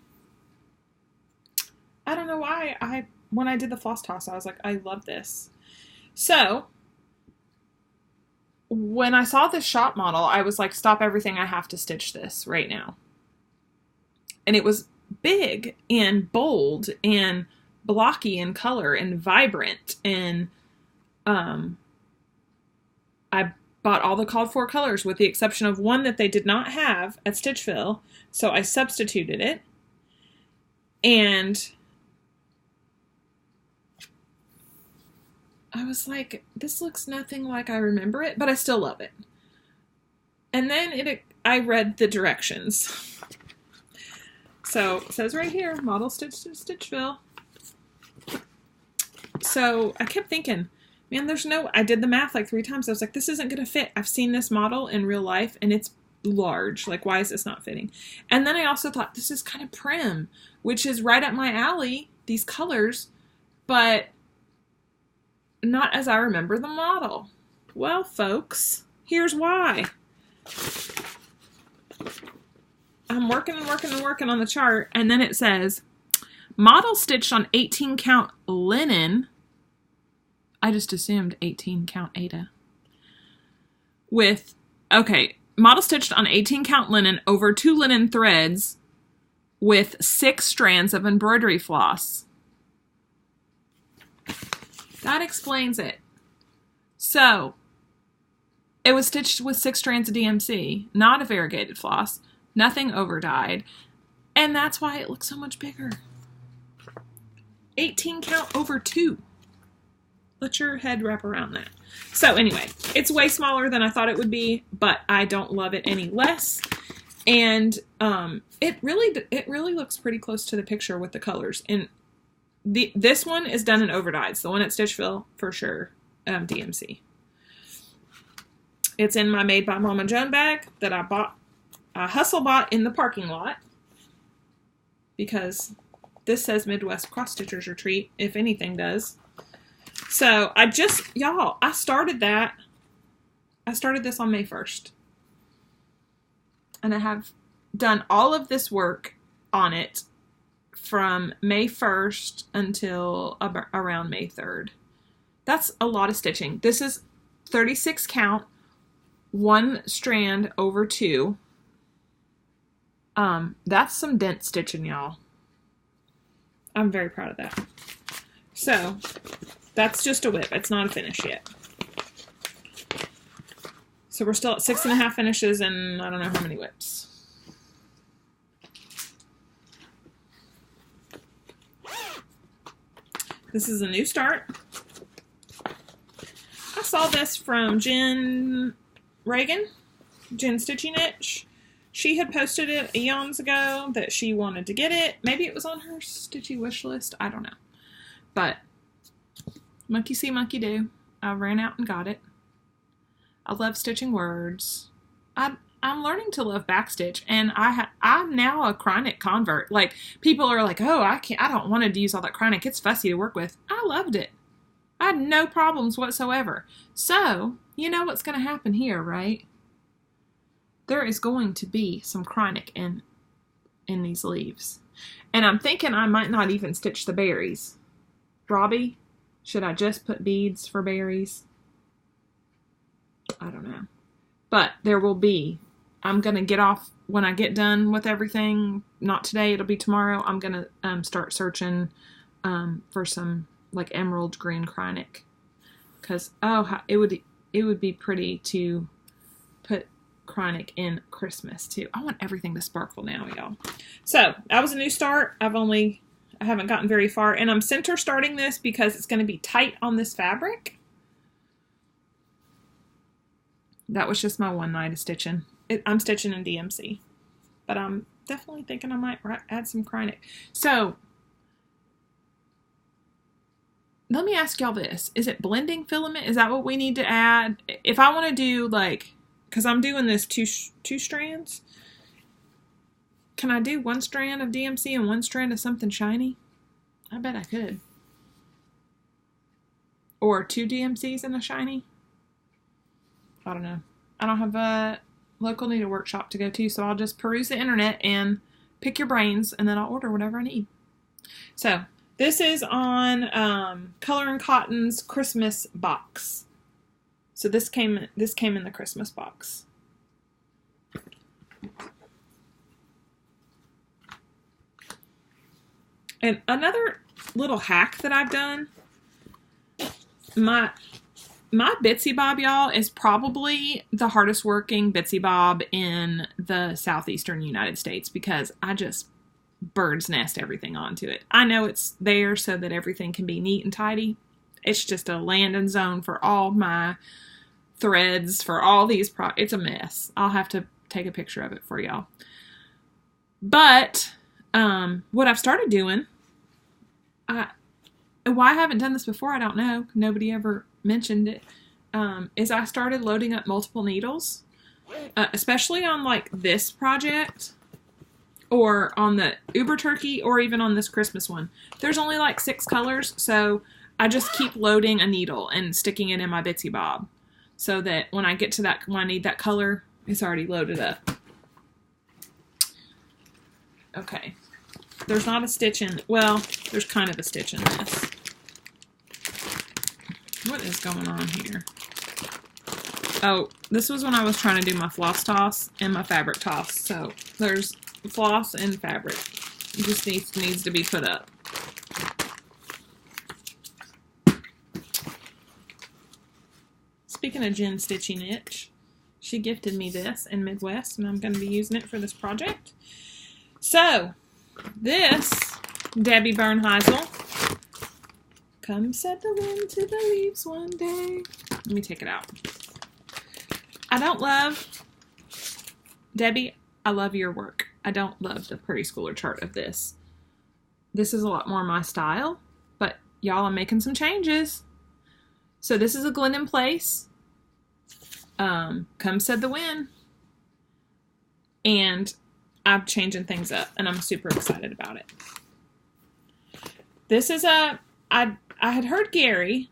Speaker 1: I don't know why when I did the floss toss, I was like, I love this. So, when I saw this shop model, I was like, stop everything, I have to stitch this right now. And it was big and bold and blocky in color and vibrant, and I bought all the called for colors with the exception of one that they did not have at Stitchville, so I substituted it, and I was like, this looks nothing like I remember it, but I still love it. And then I read the directions. So it says right here, model stitched to Stitchville. So I kept thinking, man, I did the math like 3 times. I was like, this isn't going to fit. I've seen this model in real life and it's large. Like, why is this not fitting? And then I also thought, this is kind of prim, which is right up my alley, these colors, but not as I remember the model. Well, folks, here's why. I'm working and working and working on the chart, and then it says, model stitched on 18 count linen. I just assumed 18 count Ada. Model stitched on 18 count linen over 2 linen threads with 6 strands of embroidery floss. That explains it. So, it was stitched with 6 strands of DMC, not a variegated floss, nothing over dyed, and that's why it looks so much bigger. 18 count over 2. Let your head wrap around that. So anyway, it's way smaller than I thought it would be, but I don't love it any less. And it really looks pretty close to the picture with the colors. And this one is done in overdyes. The one at Stitchville, for sure, DMC. It's in my Made by Mama Joan bag that I hustle bought in the parking lot, because this says Midwest Cross Stitchers Retreat, if anything does. So I started this on May 1st. And I have done all of this work on it from May 1st until around May 3rd. That's a lot of stitching. This is 36 count, 1 strand over 2. That's some dent stitching, y'all. I'm very proud of that. So, that's just a whip. It's not a finish yet. So we're still at 6.5 finishes and I don't know how many whips. This is a new start. I saw this from Jen Reagan, Jen Stitching Itch. She had posted it eons ago that she wanted to get it. Maybe it was on her Stitchy wish list. I don't know. But monkey see, monkey do. I ran out and got it. I love stitching words. I'm learning to love backstitch, and I'm now a Krynic convert. Like, people are like, oh, I don't want to use all that Krynic. It's fussy to work with. I loved it. I had no problems whatsoever. So, you know what's going to happen here, right? There is going to be some Krynic in these leaves. And I'm thinking I might not even stitch the berries. Robbie, should I just put beads for berries? I don't know. But there will be. I'm going to get off when I get done with everything. Not today, it'll be tomorrow. I'm going to start searching for some like emerald green Krynic. Because, it would be pretty to put Krynic in Christmas too. I want everything to sparkle now, y'all. So, that was a new start. I haven't gotten very far. And I'm center starting this because it's going to be tight on this fabric. That was just my one night of stitching. I'm stitching in DMC. But I'm definitely thinking I might add some Krynic. So, let me ask y'all this. Is it blending filament? Is that what we need to add? If I want to do because I'm doing this two strands. Can I do 1 strand of DMC and 1 strand of something shiny? I bet I could. Or 2 DMCs and a shiny? I don't know. I don't have a local needle workshop to go to, so I'll just peruse the internet and pick your brains, and then I'll order whatever I need. So, this is on Color and Cotton's Christmas box. So this came in the Christmas box. And another little hack that I've done, my Bitsy Bob, y'all, is probably the hardest working Bitsy Bob in the southeastern United States because I just bird's nest everything onto it. I know it's there so that everything can be neat and tidy. It's just a landing zone for all my threads, for all these it's a mess. I'll have to take a picture of it for y'all. But what I've started doing, why I haven't done this before, I don't know. Nobody ever mentioned it. Is I started loading up multiple needles, especially on like this project or on the Uber Turkey or even on this Christmas one. There's only like 6 colors, so I just keep loading a needle and sticking it in my Bitsy Bob so that when I get to that, when I need that color, it's already loaded up. Okay. There's not a stitch in, well, there's kind of a stitch in this. What is going on here? Oh, this was when I was trying to do my floss toss and my fabric toss. So there's floss and fabric. It just needs to be put up. Speaking of Jen Stitchy Niche, she gifted me this in Midwest, and I'm going to be using it for this project. So, this Debbie Bernheisel. Come set the wind to the leaves one day. Let me take it out. I don't love, Debbie, I love your work. I don't love the Preschooler chart of this. This is a lot more my style, but y'all, I'm making some changes. So this is a Glendon Place. Come said the wind. And I'm changing things up, and I'm super excited about it. This is I had heard Gary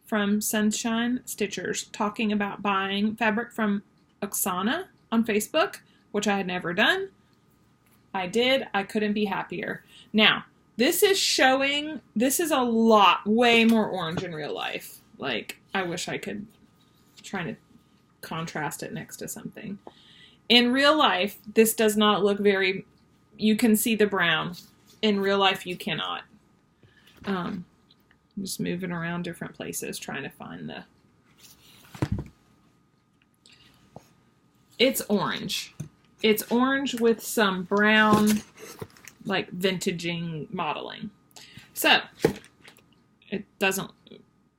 Speaker 1: from Sunshine Stitchers talking about buying fabric from Oksana on Facebook, which I had never done. I did. I couldn't be happier. Now, this is a lot, way more orange in real life. Like, I wish I could try to contrast it next to something. In real life, this does not look very, you can see the brown. In real life, you cannot. I'm just moving around different places trying to find the... It's orange. It's orange with some brown, like, vintaging modeling. So, it doesn't...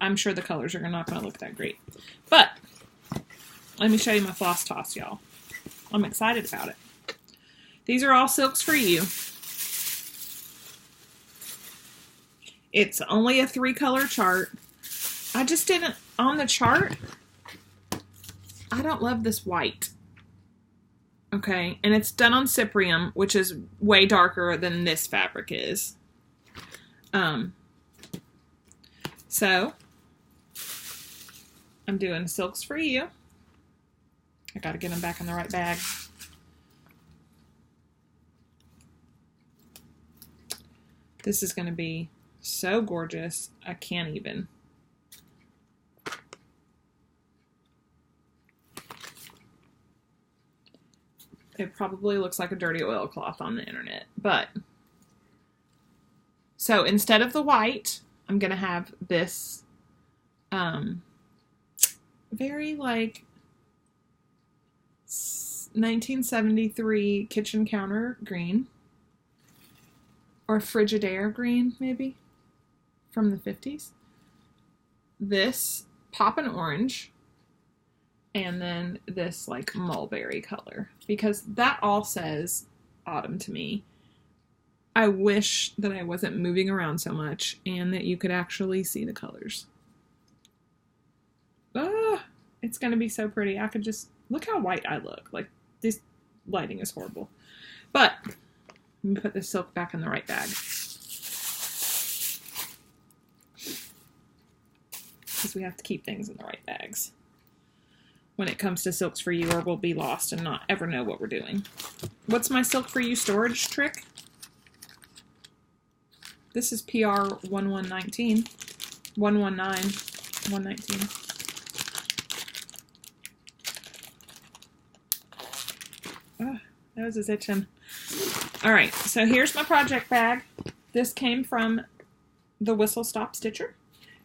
Speaker 1: I'm sure the colors are not going to look that great. But, let me show you my floss toss, y'all. I'm excited about it. These are all silks for you. It's only a 3-color chart. I just didn't, on the chart, I don't love this white. Okay, and it's done on Cyprium, which is way darker than this fabric is. So, I'm doing silks for you. I gotta get them back in the right bag. This is gonna be so gorgeous, I can't even. It probably looks like a dirty oilcloth on the internet, but... So instead of the white, I'm gonna have this very like 1973 kitchen counter green, or Frigidaire green, maybe, from the 50s. This poppin' orange, and then this like mulberry color, because that all says autumn to me. I wish that I wasn't moving around so much and that you could actually see the colors. Ah, it's gonna be so pretty. I could just, look how white I look. Like, this lighting is horrible. But, let me put this silk back in the right bag. Because we have to keep things in the right bags when it comes to silks for you, or we'll be lost and not ever know what we're doing. What's my silk for you storage trick? This is PR 1119, 119, 119. nose is itching. All right, so here's my project bag. This came from the Whistle Stop Stitcher.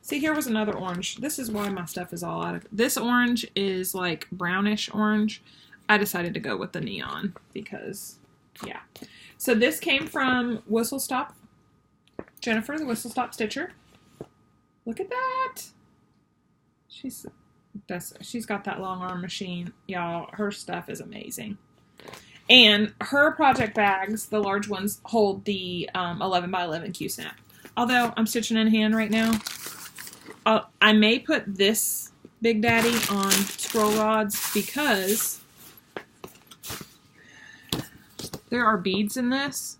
Speaker 1: See, here was another orange. This is why my stuff is all out of... This orange is like brownish orange. I decided to go with the neon because, yeah. So this came from Whistle Stop. Jennifer, the Whistle Stop Stitcher. Look at that. She's got that long arm machine. Y'all, her stuff is amazing. And her project bags, the large ones, hold the 11 by 11 Q-snap. Although I'm stitching in hand right now. I may put this Big Daddy on scroll rods because there are beads in this.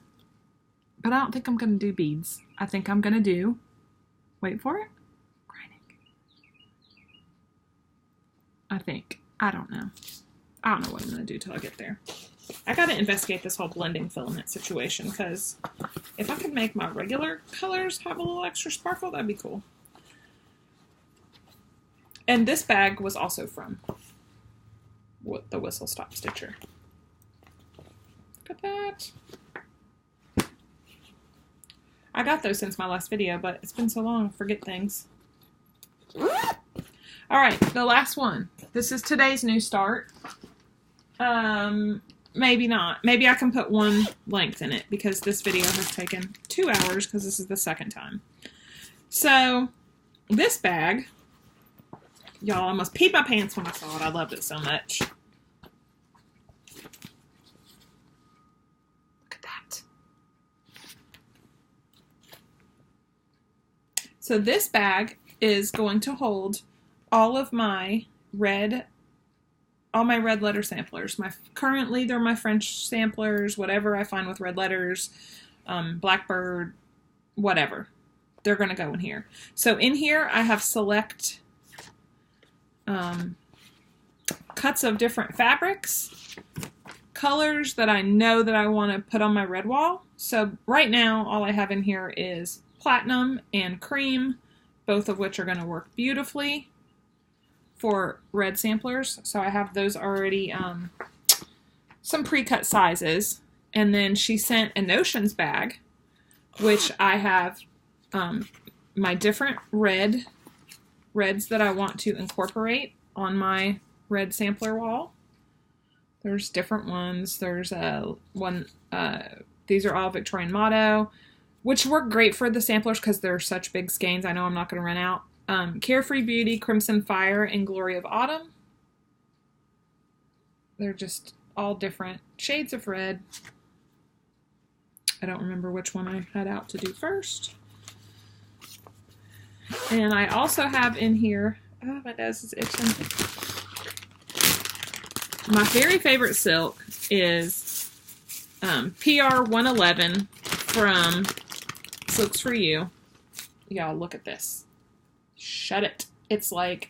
Speaker 1: But I don't think I'm going to do beads. I think I'm going to do, wait for it, I think. I don't know. I don't know what I'm going to do till I get there. I got to investigate this whole blending filament situation because if I could make my regular colors have a little extra sparkle, that'd be cool. And this bag was also from the Whistle Stop Stitcher. Look at that. I got those since my last video, but it's been so long I forget things. Alright, the last one. This is today's new start. Maybe not. Maybe I can put one length in it because this video has taken 2 hours because this is the second time. So, this bag, y'all, I almost peed my pants when I saw it. I loved it so much. Look at that. So this bag is going to hold all of my red letter samplers. Currently, they're my French samplers, whatever I find with red letters, Blackbird, whatever. They're going to go in here. So in here, I have select cuts of different fabrics, colors that I know that I want to put on my red wall. So right now, all I have in here is platinum and cream, both of which are going to work beautifully for red samplers. So I have those already, some pre-cut sizes. And then she sent a notions bag, which I have my different reds that I want to incorporate on my red sampler wall. There's different ones. There's these are all Victorian Motto, which work great for the samplers because they're such big skeins. I know I'm not going to run out. Carefree Beauty, Crimson Fire, and Glory of Autumn. They're just all different shades of red. I don't remember which one I had out to do first. And I also have in here, oh, my nose is itching. My very favorite silk is PR 111 from Silks For You. Y'all, look at this. Shut it. It's like,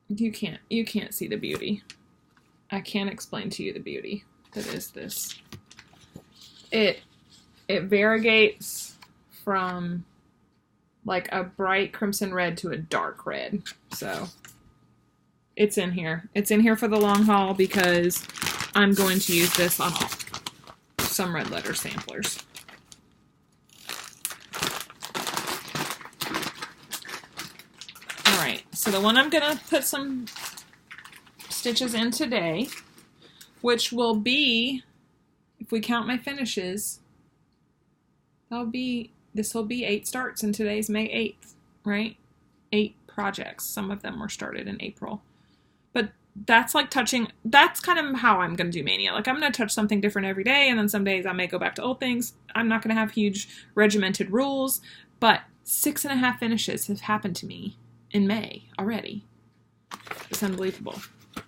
Speaker 1: you can't see the beauty. I can't explain to you the beauty that is this. It variegates from like a bright crimson red to a dark red. So it's in here. It's in here for the long haul because I'm going to use this on some red letter samplers. Alright, so the one I'm going to put some stitches in today, which will be, if we count my finishes, this will be 8 starts, and today's May 8th, right? 8 projects. Some of them were started in April. But that's like that's kind of how I'm going to do Mania. Like, I'm going to touch something different every day, and then some days I may go back to old things. I'm not going to have huge regimented rules, but 6.5 finishes have happened to me in May already. It's unbelievable.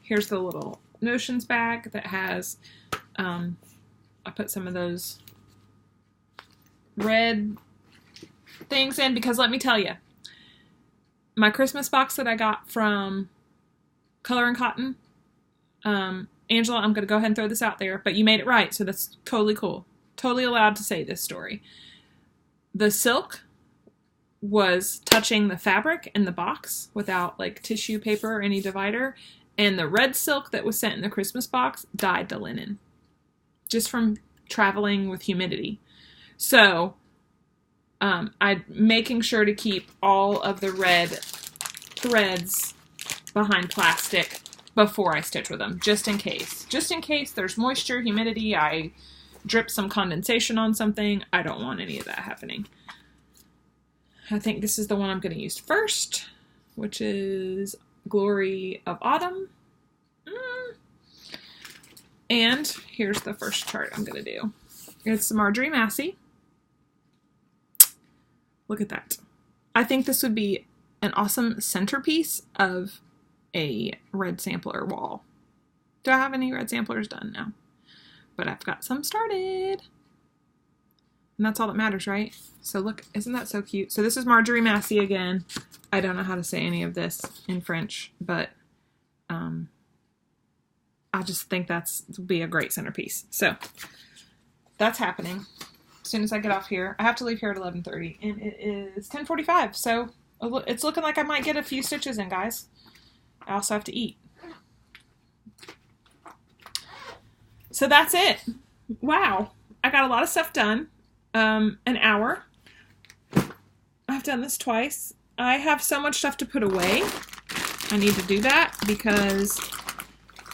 Speaker 1: Here's the little notions bag that has, I put some of those red things in because let me tell you, my Christmas box that I got from Color and Cotton, Angela, I'm going to go ahead and throw this out there, but you made it right, so that's totally cool. Totally allowed to say this story. The silk was touching the fabric in the box without like tissue paper or any divider, And the red silk that was sent in the Christmas box dyed the linen. Just from traveling with humidity. So, I'm making sure to keep all of the red threads behind plastic before I stitch with them, just in case. Just in case there's moisture, humidity, I drip some condensation on something. I don't want any of that happening. I think this is the one I'm going to use first, which is Glory of Autumn. And here's the first chart I'm going to do. It's Marjorie Massey. Look at that. I think this would be an awesome centerpiece of a red sampler wall. Do I have any red samplers done? No. But I've got some started. And that's all that matters, right? So look, isn't that so cute? So this is Marjorie Massey again. I don't know how to say any of this in French, but I just think that's would be a great centerpiece. So that's happening. As soon as I get off here, I have to leave here at 11:30, and it is 10:45. So it's looking like I might get a few stitches in, guys. I also have to eat. So that's it. Wow, I got a lot of stuff done. An hour. I've done this twice. I have so much stuff to put away. I need to do that because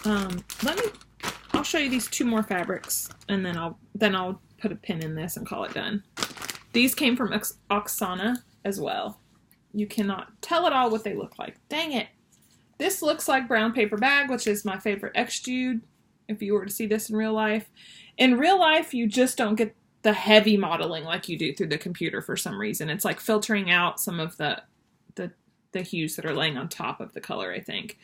Speaker 1: I'll show you these two more fabrics, and then I'll put a pin in this and call it done. These came from Oksana as well. You cannot tell at all what they look like. Dang it. This looks like brown paper bag, which is my favorite X-Jude, if you were to see this in real life. In real life, you just don't get the heavy modeling like you do through the computer for some reason. It's like filtering out some of the hues that are laying on top of the color, I think.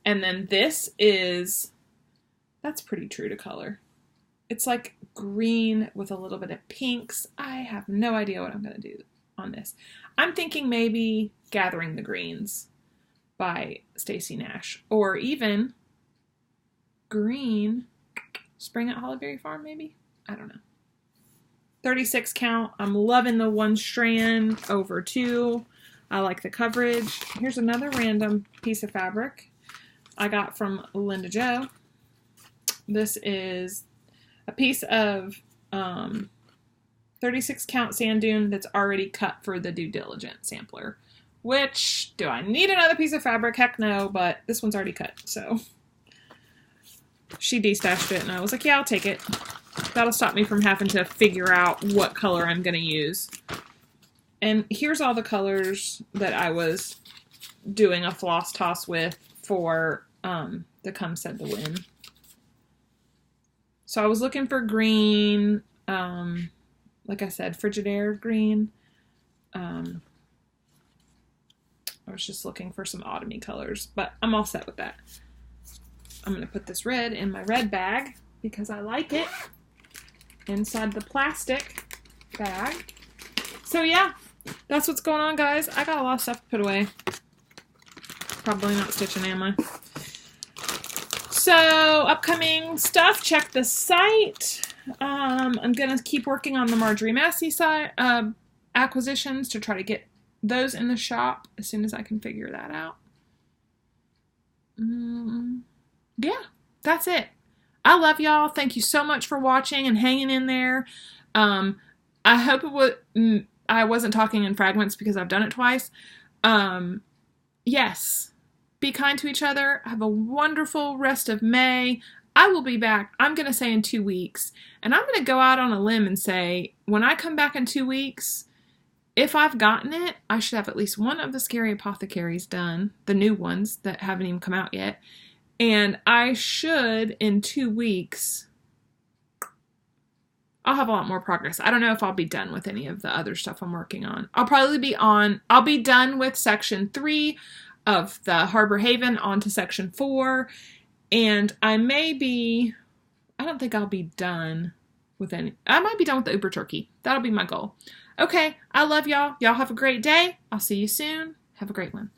Speaker 1: And then this is, that's pretty true to color. It's like green with a little bit of pinks. I have no idea what I'm going to do on this. I'm thinking maybe Gathering the Greens by Stacey Nash, or even green Spring at Hollyberry Farm, maybe? I don't know. 36 count. I'm loving the one strand over two. I like the coverage. Here's another random piece of fabric I got from Linda Jo. This is a piece of 36 count sand dune that's already cut for the Due Diligence sampler. Which, do I need another piece of fabric? Heck no, but this one's already cut, so. She destashed it, and I was like, yeah, I'll take it. That'll stop me from having to figure out what color I'm going to use. And here's all the colors that I was doing a floss toss with for the Come Said the Wind. So I was looking for green, like I said, Frigidaire green. I was just looking for some autumny colors, but I'm all set with that. I'm going to put this red in my red bag because I like it inside the plastic bag. So yeah, that's what's going on, guys. I got a lot of stuff to put away. Probably not stitching, am I? So, upcoming stuff, check the site. I'm going to keep working on the Marjorie Massey site, acquisitions to try to get those in the shop as soon as I can figure that out. Yeah, that's it. I love y'all. Thank you so much for watching and hanging in there. I hope I wasn't talking in fragments because I've done it twice. Yes, be kind to each other. Have a wonderful rest of May. I will be back, I'm going to say in 2 weeks. And I'm going to go out on a limb and say, when I come back in 2 weeks, if I've gotten it, I should have at least one of the Scary Apothecaries done. The new ones that haven't even come out yet. And I should, in 2 weeks, I'll have a lot more progress. I don't know if I'll be done with any of the other stuff I'm working on. I'll be done with section 3 of the Harbor Haven onto section 4. And I don't think I'll be done with any, I might be done with the Uber Turkey. That'll be my goal. Okay, I love y'all. Y'all have a great day. I'll see you soon. Have a great one.